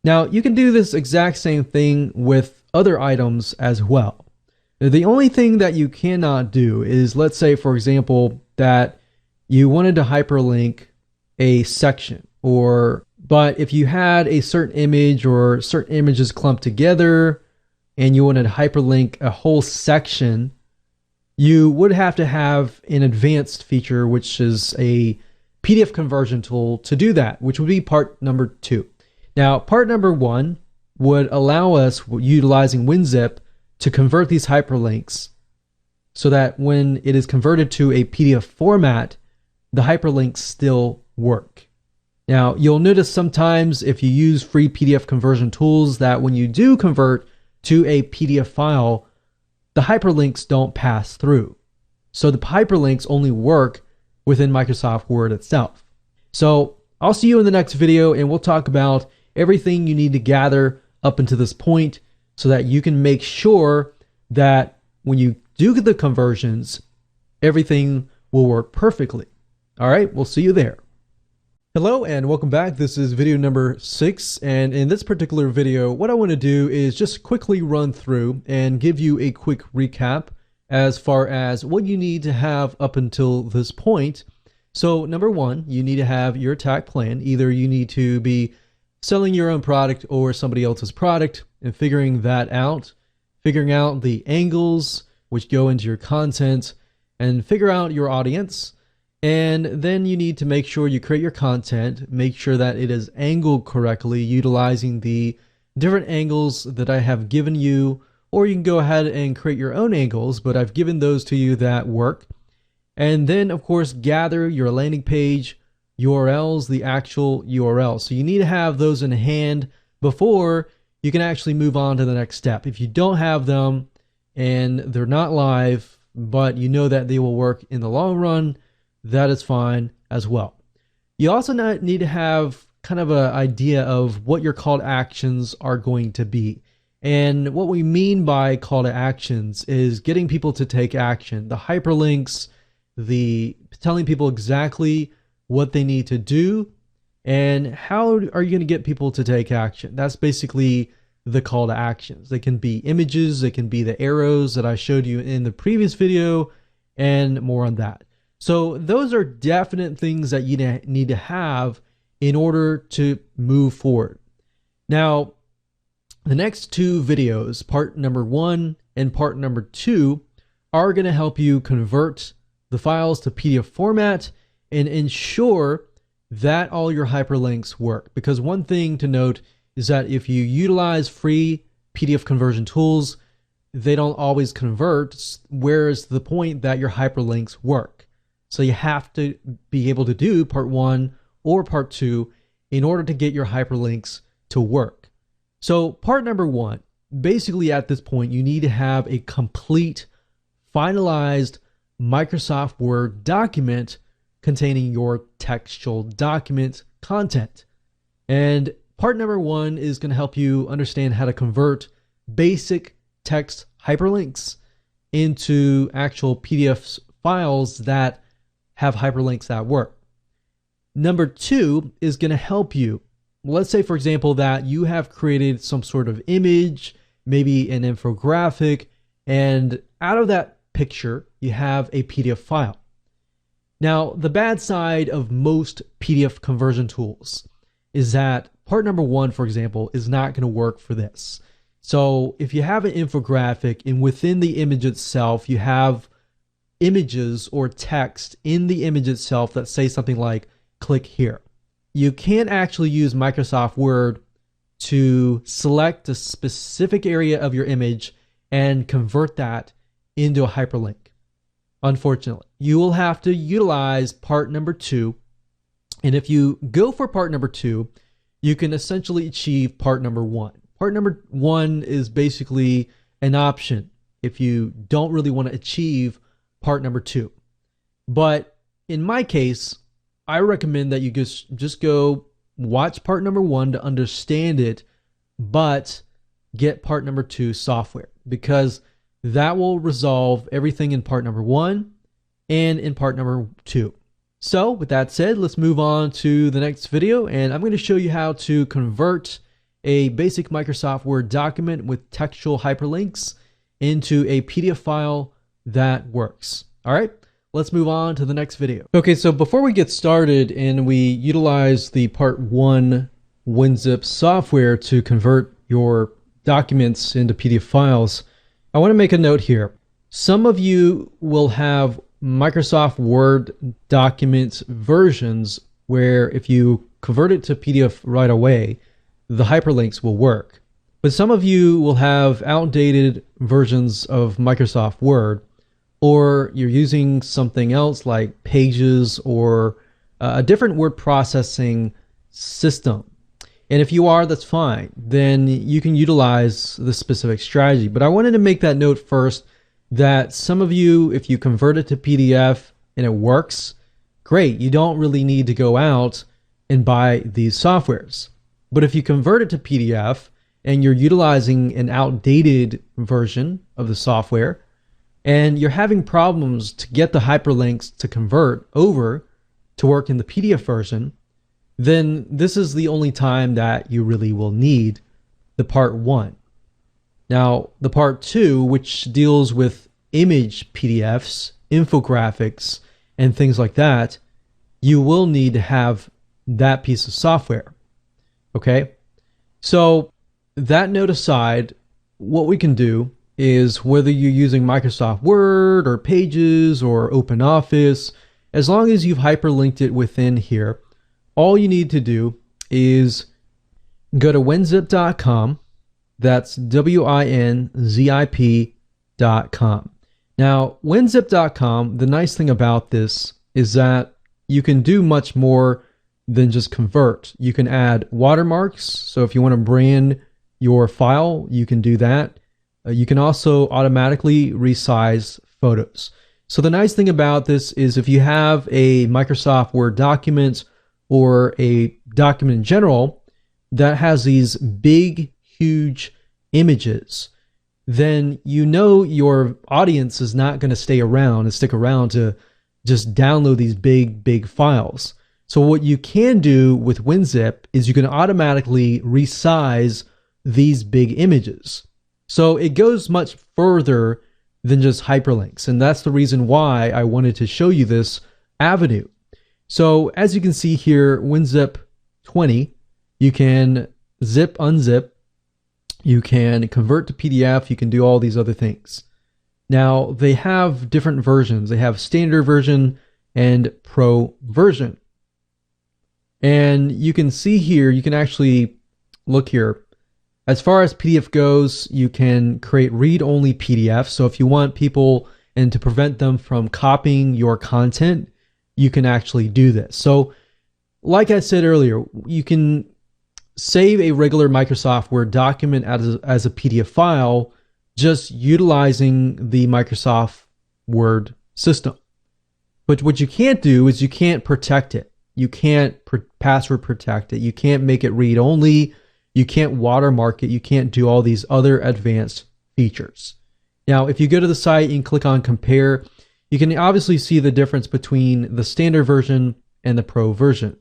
Now, you can do this exact same thing with other items as well. The only thing that you cannot do is, let's say, for example, that you wanted to hyperlink a section, but if you had a certain image or certain images clumped together and you wanted to hyperlink a whole section, you would have to have an advanced feature, which is a PDF conversion tool to do that, which would be part number 2. Now, part number 1 would allow us, utilizing WinZip, to convert these hyperlinks so that when it is converted to a PDF format, the hyperlinks still work. Now, you'll notice sometimes if you use free PDF conversion tools that when you do convert to a PDF file, the hyperlinks don't pass through. So the hyperlinks only work within Microsoft Word itself. So I'll see you in the next video, and we'll talk about everything you need to gather up until this point so that you can make sure that when you do the conversions, everything will work perfectly. All right, we'll see you there. Hello and welcome back. This is video number 6, and in this particular video, what I want to do is just quickly run through and give you a quick recap as far as what you need to have up until this point. So number one, you need to have your attack plan. Either you need to be selling your own product or somebody else's product and figuring that out, figuring out the angles which go into your content, and figure out your audience. And then you need to make sure you create your content, make sure that it is angled correctly, utilizing the different angles that I have given you, or you can go ahead and create your own angles, but I've given those to you that work. And then of course, gather your landing page URLs, the actual URL. So you need to have those in hand before you can actually move on to the next step. If you don't have them and they're not live, but you know that they will work in the long run, that is fine as well. You also need to have kind of an idea of what your call to actions are going to be. And what we mean by call to actions is getting people to take action. The hyperlinks, the telling people exactly what they need to do, and how are you going to get people to take action. That's basically the call to actions. They can be images, they can be the arrows that I showed you in the previous video, and more on that. So those are definite things that you need to have in order to move forward. Now, the next two videos, part number 1 and part number 2, are going to help you convert the files to PDF format and ensure that all your hyperlinks work. Because one thing to note is that if you utilize free PDF conversion tools, they don't always convert, whereas the point that your hyperlinks work. So you have to be able to do part 1 or part 2 in order to get your hyperlinks to work. So part number 1, basically at this point, you need to have a complete, finalized Microsoft Word document containing your textual document content. And part number 1 is going to help you understand how to convert basic text hyperlinks into actual PDF files that have hyperlinks that work. Number 2 is going to help you. Let's say, for example, that you have created some sort of image, maybe an infographic, and out of that picture, you have a PDF file. Now, the bad side of most PDF conversion tools is that part number 1, for example, is not going to work for this. So if you have an infographic and within the image itself, you have images or text in the image itself that say something like, click here. You can't actually use Microsoft Word to select a specific area of your image and convert that into a hyperlink. Unfortunately, you will have to utilize part number 2. And if you go for part number 2, you can essentially achieve part number 1. Part number 1 is basically an option if you don't really want to achieve part number 2. But in my case, I recommend that you just go watch part number 1 to understand it, but get part number 2 software, because that will resolve everything in part number 1 and in part number 2. So with that said, let's move on to the next video, and I'm going to show you how to convert a basic Microsoft Word document with textual hyperlinks into a PDF file that works. All right, let's move on to the next video. Okay, so before we get started and we utilize the part 1 WinZip software to convert your documents into PDF files, I want to make a note here. Some of you will have Microsoft Word documents versions where if you convert it to PDF right away, the hyperlinks will work. But some of you will have outdated versions of Microsoft Word, or you're using something else like Pages or a different word processing system. And if you are, that's fine. Then you can utilize the specific strategy. But I wanted to make that note first that some of you, if you convert it to PDF and it works, great. You don't really need to go out and buy these softwares. But if you convert it to PDF and you're utilizing an outdated version of the software and you're having problems to get the hyperlinks to convert over to work in the PDF version, then this is the only time that you really will need the part 1. Now, the part 2, which deals with image PDFs, infographics, and things like that, you will need to have that piece of software. Okay? So that note aside, what we can do is, whether you're using Microsoft Word or Pages or OpenOffice, as long as you've hyperlinked it within here, all you need to do is go to winzip.com. That's WINZIP.com. Now, winzip.com, the nice thing about this is that you can do much more than just convert. You can add watermarks. So if you want to brand your file, you can do that. You can also automatically resize photos. So the nice thing about this is, if you have a Microsoft Word document or a document in general that has these big, huge images, then you know your audience is not going to stay around and stick around to just download these big files. So what you can do with WinZip is you can automatically resize these big images. So it goes much further than just hyperlinks. And that's the reason why I wanted to show you this avenue. So as you can see here, WinZip 20, you can zip, unzip, you can convert to PDF, you can do all these other things. Now, they have different versions. They have standard version and pro version. And you can see here, you can actually look here. As far as PDF goes, you can create read-only PDFs. So if you want people and to prevent them from copying your content, you can actually do this. So like I said earlier, you can save a regular Microsoft Word document as a PDF file, just utilizing the Microsoft Word system. But what you can't do is you can't protect it. You can't password protect it. You can't make it read-only. You can't watermark it. You can't do all these other advanced features. Now, if you go to the site and click on compare, you can obviously see the difference between the standard version and the pro version.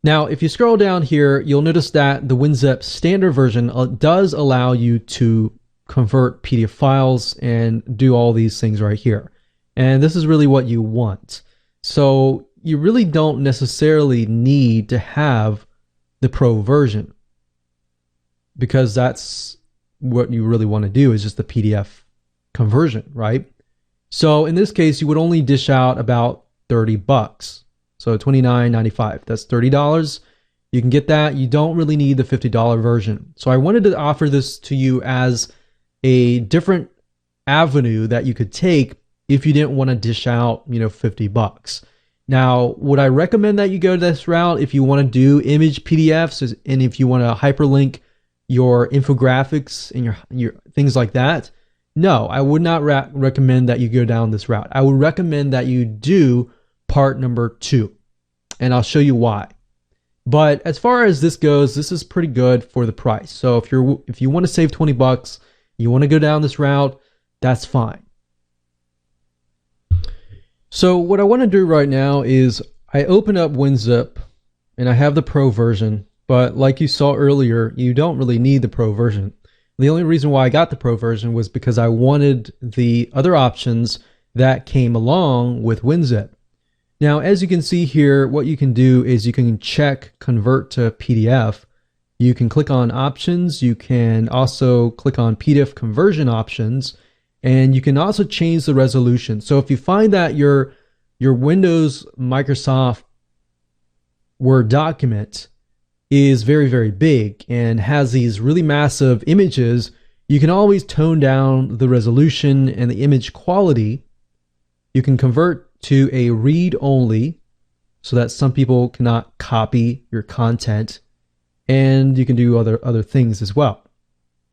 Now, if you scroll down here, you'll notice that the WinZip standard version does allow you to convert PDF files and do all these things right here. And this is really what you want. So you really don't necessarily need to have the pro version, because that's what you really want to do, is just the PDF conversion, right? So in this case, you would only dish out about $30. So $29.95, that's $30. You can get that. You don't really need the $50 version. So I wanted to offer this to you as a different avenue that you could take if you didn't want to dish out, $50. Now, would I recommend that you go this route if you want to do image PDFs and if you want to hyperlink your infographics and your things like that? No, I would not recommend that you go down this route. I would recommend that you do part number 2, and I'll show you why. But as far as this goes, this is pretty good for the price. So if you want to save $20, you want to go down this route, that's fine. So what I want to do right now is I open up WinZip and I have the pro version, but like you saw earlier, you don't really need the pro version. The only reason why I got the pro version was because I wanted the other options that came along with WinZip. Now, as you can see here, what you can do is you can check convert to PDF. You can click on options. You can also click on PDF conversion options, and you can also change the resolution. So if you find that your Windows Microsoft Word document is very, very big and has these really massive images, you can always tone down the resolution and the image quality. You can convert to a read-only so that some people cannot copy your content, and you can do other things as well.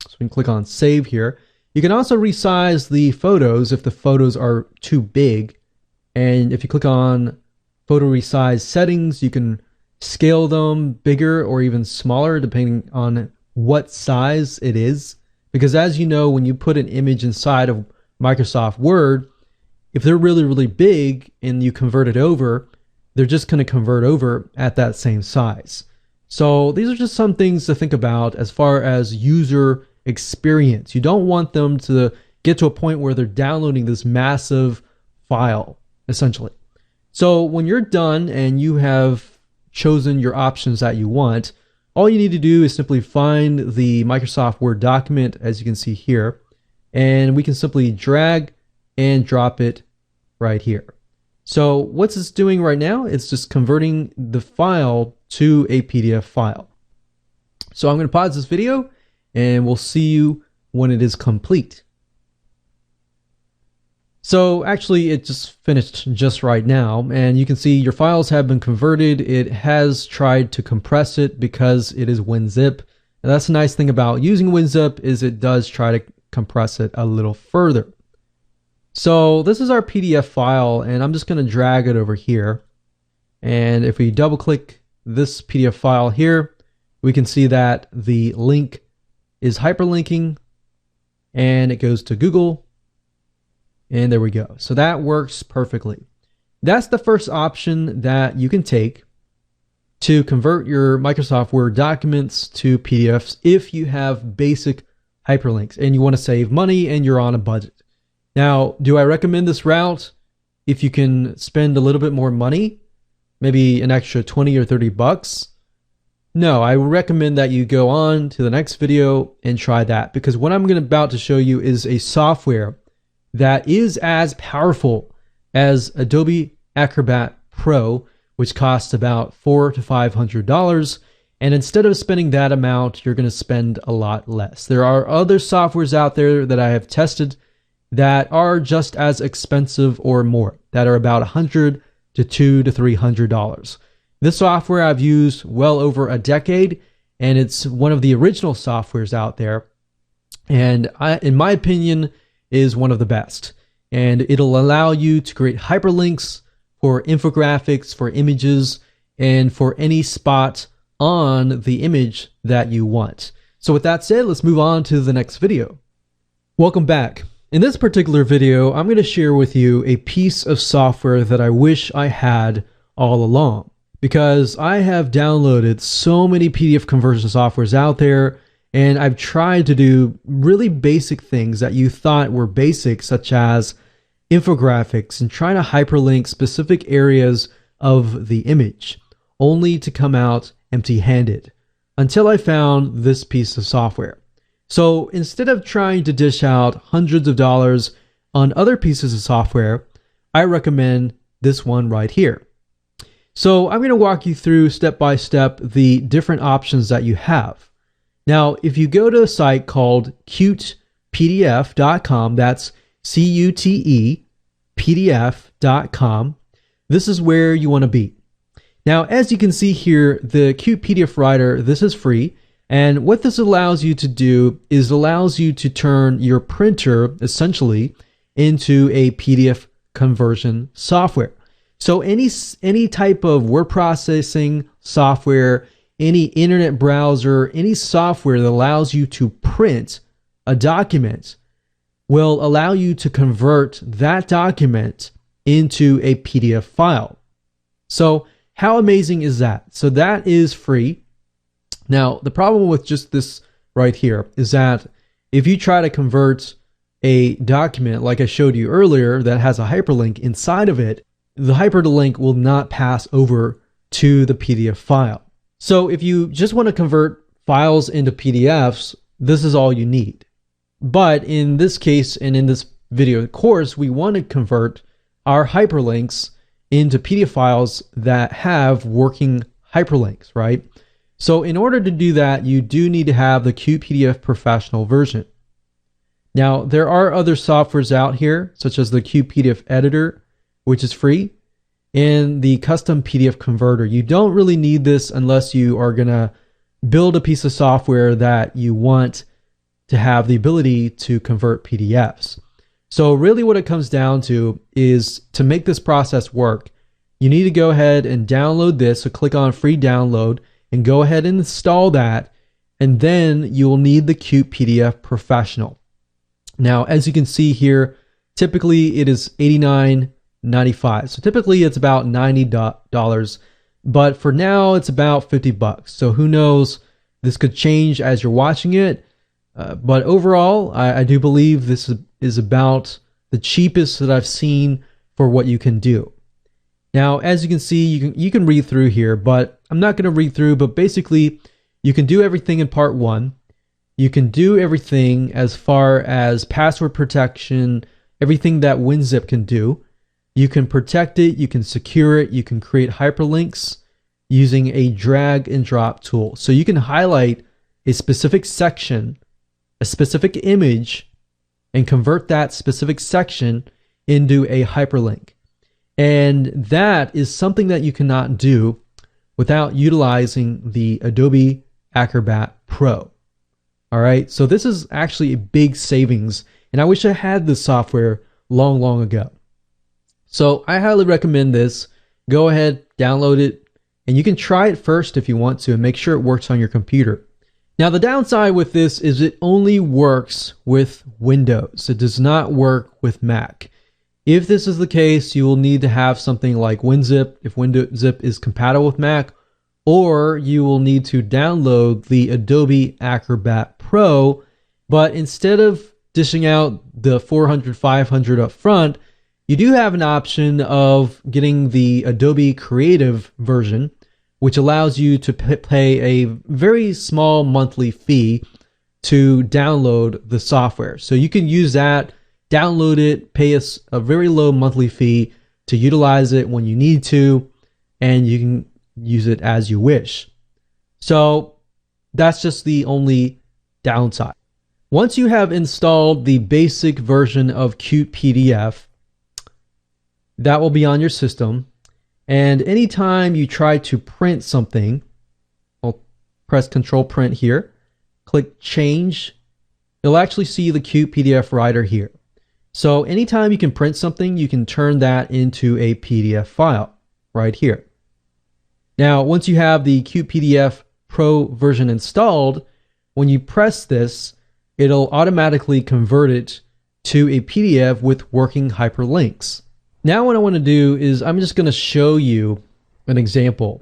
So we can click on save here. You can also resize the photos if the photos are too big, and if you click on photo resize settings, you can scale them bigger or even smaller depending on what size it is, because as you know, when you put an image inside of Microsoft Word, if they're really, really big and you convert it over, they're just going to convert over at that same size. So these are just some things to think about as far as user experience. You don't want them to get to a point where they're downloading this massive file, essentially. So when you're done and you have chosen your options that you want, all you need to do is simply find the Microsoft Word document, as you can see here, and we can simply drag and drop it right here. So what's this doing right now? It's just converting the file to a PDF file. So I'm going to pause this video and we'll see you when it is complete. So actually it just finished just right now, and you can see your files have been converted. It has tried to compress it because it is WinZip. And that's the nice thing about using WinZip, is it does try to compress it a little further. So this is our PDF file, and I'm just going to drag it over here. And if we double click this PDF file here, we can see that the link is hyperlinking and it goes to Google. And there we go. So that works perfectly. That's the first option that you can take to convert your Microsoft Word documents to PDFs if you have basic hyperlinks and you want to save money and you're on a budget. Now, do I recommend this route if you can spend a little bit more money, maybe an extra 20 or 30 bucks? No, I recommend that you go on to the next video and try that, because what I'm about to show you is a software that is as powerful as Adobe Acrobat Pro, which costs about $400 to $500. And instead of spending that amount, you're going to spend a lot less. There are other softwares out there that I have tested that are just as expensive or more, that are about $100 to $200 to $300. This software I've used well over a decade, and it's one of the original softwares out there. And in my opinion, is one of the best. And it'll allow you to create hyperlinks for infographics, for images, and for any spot on the image that you want. So with that said, let's move on to the next video. Welcome back. In this particular video, I'm going to share with you a piece of software that I wish I had all along, because I have downloaded so many PDF conversion softwares out there, and I've tried to do really basic things that you thought were basic, such as infographics and trying to hyperlink specific areas of the image, only to come out empty-handed, until I found this piece of software. So instead of trying to dish out hundreds of dollars on other pieces of software, I recommend this one right here. So I'm going to walk you through step by step the different options that you have. Now, if you go to a site called cutepdf.com, that's cutepdf.com, this is where you want to be. Now, as you can see here, the Qt PDF Writer, this is free. And what this allows you to do is allows you to turn your printer essentially into a PDF conversion software. So any type of word processing software, any internet browser, any software that allows you to print a document will allow you to convert that document into a PDF file. So how amazing is that? So that is free. Now, the problem with just this right here is that if you try to convert a document like I showed you earlier that has a hyperlink inside of it, the hyperlink will not pass over to the PDF file. So if you just want to convert files into PDFs, this is all you need. But in this case, and in this video course, we want to convert our hyperlinks into PDF files that have working hyperlinks, right? So in order to do that, you do need to have the Qt PDF Professional version. Now, there are other softwares out here, such as the Qt PDF Editor, which is free, and the Custom PDF Converter. You don't really need this unless you are going to build a piece of software that you want to have the ability to convert PDFs. So really what it comes down to is, to make this process work, you need to go ahead and download this. So click on free download and go ahead and install that. And then you will need the Qt PDF Professional. Now, as you can see here, typically it is $89.95. So typically it's about $90, but for now it's about 50 bucks. So who knows, this could change as you're watching it. But overall, I do believe this is about the cheapest that I've seen for what you can do. Now, as you can see, you can read through here, but I'm not going to read through, but basically you can do everything in part 1. You can do everything as far as password protection, everything that WinZip can do. You can protect it, you can secure it, you can create hyperlinks using a drag and drop tool. So you can highlight a specific section, a specific image, and convert that specific section into a hyperlink. And that is something that you cannot do without utilizing the Adobe Acrobat Pro. All right, so this is actually a big savings, and I wish I had this software long ago. So I highly recommend this. Go ahead, download it, and you can try it first if you want to and make sure it works on your computer. Now, the downside with this is it only works with Windows. It does not work with Mac. If this is the case, you will need to have something like WinZip if WinZip is compatible with Mac, or you will need to download the Adobe Acrobat Pro, but instead of dishing out the $400, $500 up front, you do have an option of getting the Adobe Creative version, which allows you to pay a very small monthly fee to download the software. So you can use that, download it, pay us a very low monthly fee to utilize it when you need to, and you can use it as you wish. So that's just the only downside. Once you have installed the basic version of Qt PDF, that will be on your system. And anytime you try to print something, I'll press Control Print here, click Change, you'll actually see the Qt PDF Writer here. So anytime you can print something, you can turn that into a PDF file right here. Now, once you have the Qt PDF Pro version installed, when you press this, it'll automatically convert it to a PDF with working hyperlinks. Now what I want to do is I'm just going to show you an example.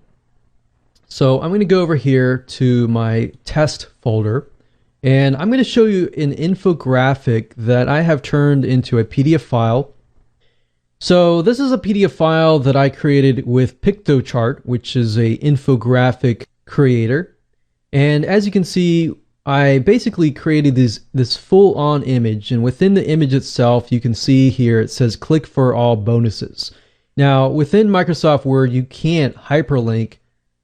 So I'm going to go over here to my test folder, and I'm going to show you an infographic that I have turned into a PDF file. So this is a PDF file that I created with PictoChart, which is a infographic creator. And as you can see, I basically created this full-on image, and within the image itself, you can see here it says click for all bonuses. Now, within Microsoft Word, you can't hyperlink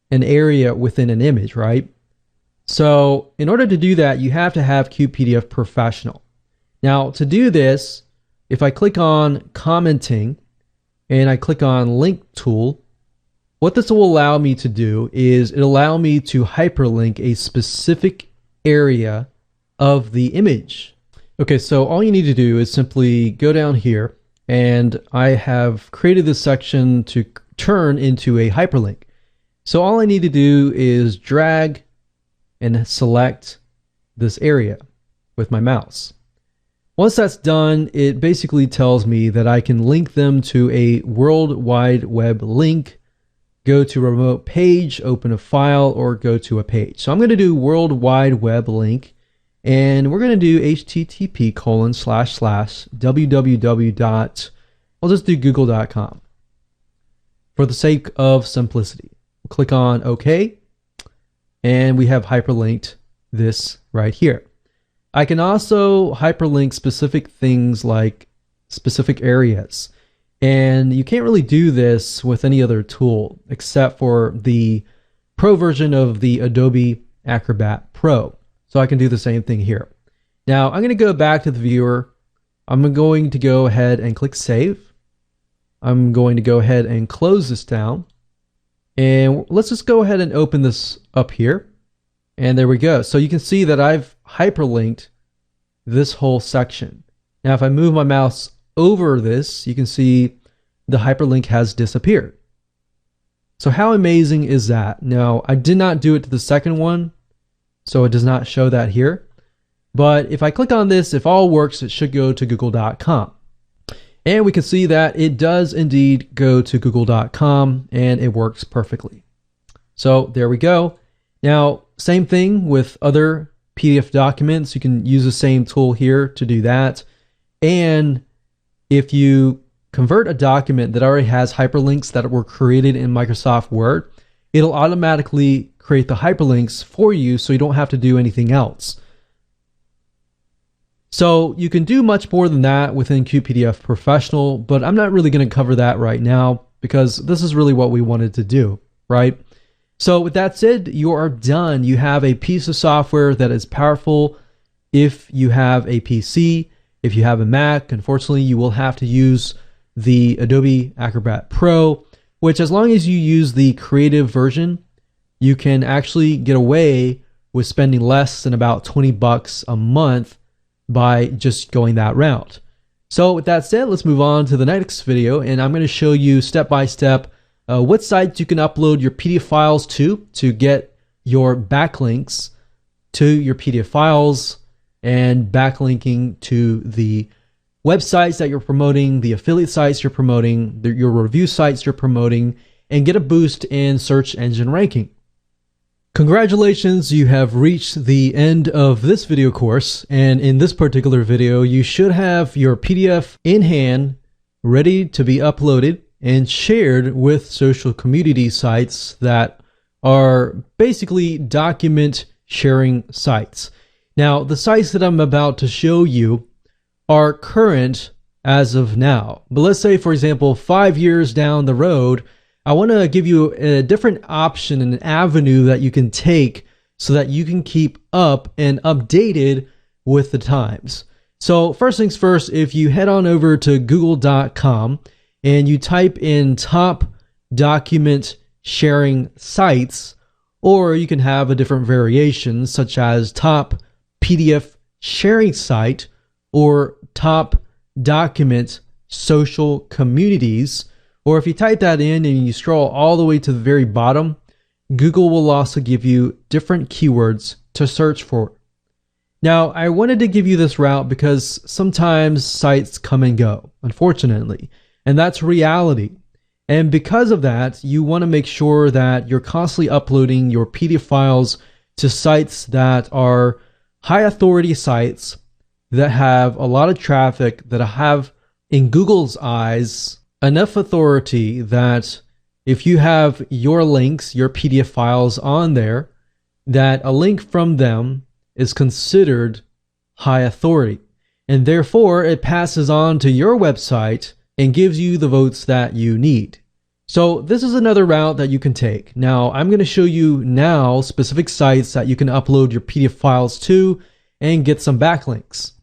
an area within an image, right? So in order to do that, you have to have Qt PDF Professional. Now, to do this, if I click on commenting and I click on link tool, what this will allow me to do is it'll allow me to hyperlink a specific area of the image. Okay, so all you need to do is simply go down here, and I have created this section to turn into a hyperlink. So all I need to do is drag and select this area with my mouse. Once that's done, it basically tells me that I can link them to a World Wide Web link, go to remote page, open a file, or go to a page. So I'm going to do World Wide Web link, and we're going to do http://www. I'll just do google.com for the sake of simplicity. Click on OK, and we have hyperlinked this right here. I can also hyperlink specific things like specific areas. And you can't really do this with any other tool except for the Pro version of the Adobe Acrobat Pro. So I can do the same thing here. Now I'm going to go back to the viewer. I'm going to go ahead and click Save. I'm going to go ahead and close this down. And let's just go ahead and open this up here. And there we go. So you can see that I've hyperlinked this whole section. Now if I move my mouse over this, you can see the hyperlink has disappeared. So how amazing is that? Now, I did not do it to the second one, so it does not show that here. But if I click on this, if all works, it should go to google.com. And we can see that it does indeed go to google.com, and it works perfectly. So there we go. Now, same thing with other PDF documents. You can use the same tool here to do that. And if you convert a document that already has hyperlinks that were created in Microsoft Word, it'll automatically create the hyperlinks for you so you don't have to do anything else. So you can do much more than that within QPDF Professional, but I'm not really going to cover that right now because this is really what we wanted to do, right? So with that said, you are done. You have a piece of software that is powerful if you have a PC. If you have a Mac, unfortunately, you will have to use the Adobe Acrobat Pro, which as long as you use the creative version, you can actually get away with spending less than about $20 a month by just going that route. So with that said, let's move on to the next video, and I'm going to show you step by step what sites you can upload your PDF files to get your backlinks to your PDF files and backlinking to the websites that you're promoting, the affiliate sites you're promoting, your review sites you're promoting, and get a boost in search engine ranking. Congratulations, you have reached the end of this video course, and in this particular video, you should have your PDF in hand, ready to be uploaded and shared with social community sites that are basically document sharing sites. Now, the sites that I'm about to show you are current as of now, but let's say, for example, 5 years down the road, I want to give you a different option and an avenue that you can take so that you can keep up and updated with the times. So first things first, if you head on over to google.com and you type in top document sharing sites, or you can have a different variation such as top PDF sharing site or top document social communities. Or if you type that in and you scroll all the way to the very bottom, Google will also give you different keywords to search for. Now, I wanted to give you this route because sometimes sites come and go, unfortunately, and that's reality. And because of that, you want to make sure that you're constantly uploading your PDF files to sites that are high authority sites that have a lot of traffic, that have, in Google's eyes, enough authority that if you have your links, your PDF files on there, that a link from them is considered high authority. And therefore, it passes on to your website and gives you the votes that you need. So this is another route that you can take. Now, I'm going to show you now specific sites that you can upload your PDF files to and get some backlinks.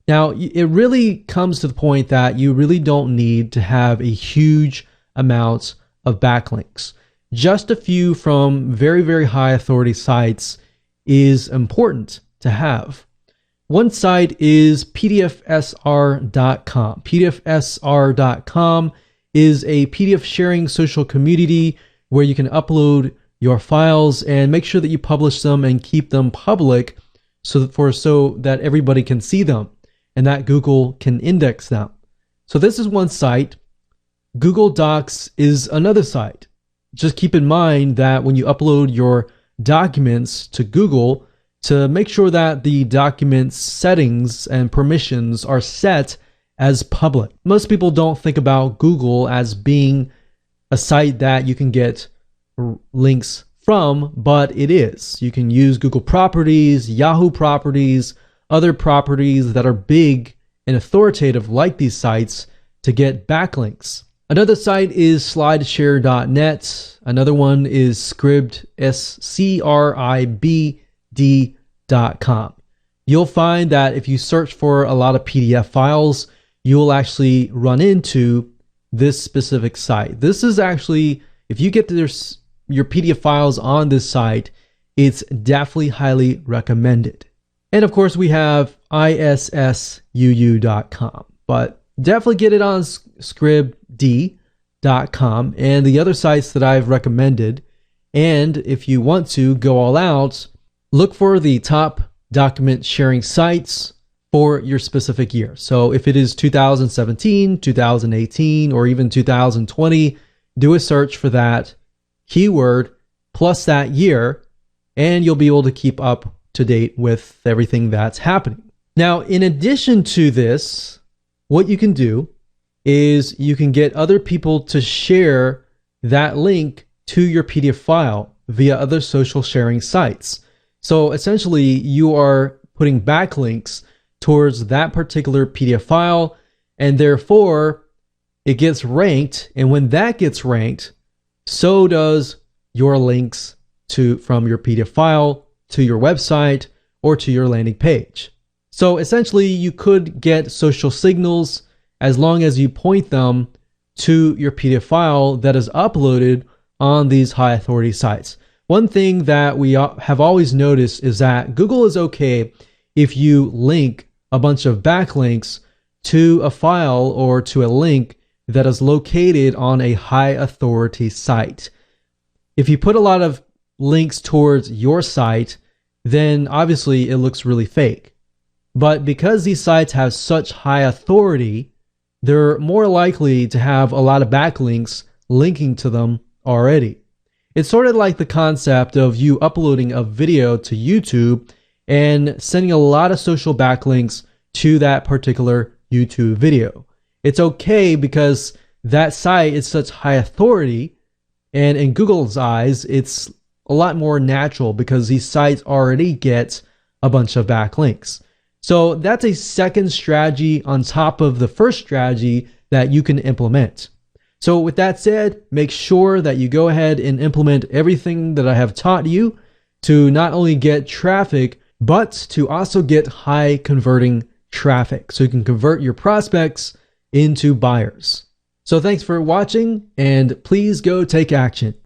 Now, it really comes to the point that you really don't need to have a huge amount of backlinks. Just a few from very, very high authority sites is important to have. One site is pdfsr.com. pdfsr.com is a PDF sharing social community where you can upload your files and make sure that you publish them and keep them public so that everybody can see them and that Google can index them. So this is one site. Google Docs is another site. Just keep in mind that when you upload your documents to Google, to make sure that the document settings and permissions are set as public. Most people don't think about Google as being a site that you can get links from, but it is. You can use Google properties, Yahoo properties, other properties that are big and authoritative like these sites to get backlinks. Another site is slideshare.net. Another one is Scribd, SCRIBD.com. You'll find that if you search for a lot of PDF files, you'll actually run into this specific site. This is actually, if you get your PDF files on this site, it's definitely highly recommended. And of course, we have issuu.com, but definitely get it on scribd.com and the other sites that I've recommended. And if you want to go all out, look for the top document sharing sites for your specific year. So if it is 2017, 2018, or even 2020, do a search for that keyword plus that year, and you'll be able to keep up to date with everything that's happening. Now, in addition to this, what you can do is you can get other people to share that link to your PDF file via other social sharing sites. So essentially, you are putting backlinks towards that particular PDF file, and therefore it gets ranked. And when that gets ranked, so does your links from your PDF file to your website or to your landing page. So essentially, you could get social signals as long as you point them to your PDF file that is uploaded on these high authority sites. One thing that we have always noticed is that Google is okay if you link a bunch of backlinks to a file or to a link that is located on a high authority site. If you put a lot of links towards your site, then obviously it looks really fake. But because these sites have such high authority, they're more likely to have a lot of backlinks linking to them already. It's sort of like the concept of you uploading a video to YouTube and sending a lot of social backlinks to that particular YouTube video. It's okay because that site is such high authority, and in Google's eyes, it's a lot more natural because these sites already get a bunch of backlinks. So that's a second strategy on top of the first strategy that you can implement. So with that said, make sure that you go ahead and implement everything that I have taught you to not only get traffic, but to also get high converting traffic so you can convert your prospects into buyers. So thanks for watching, and please go take action.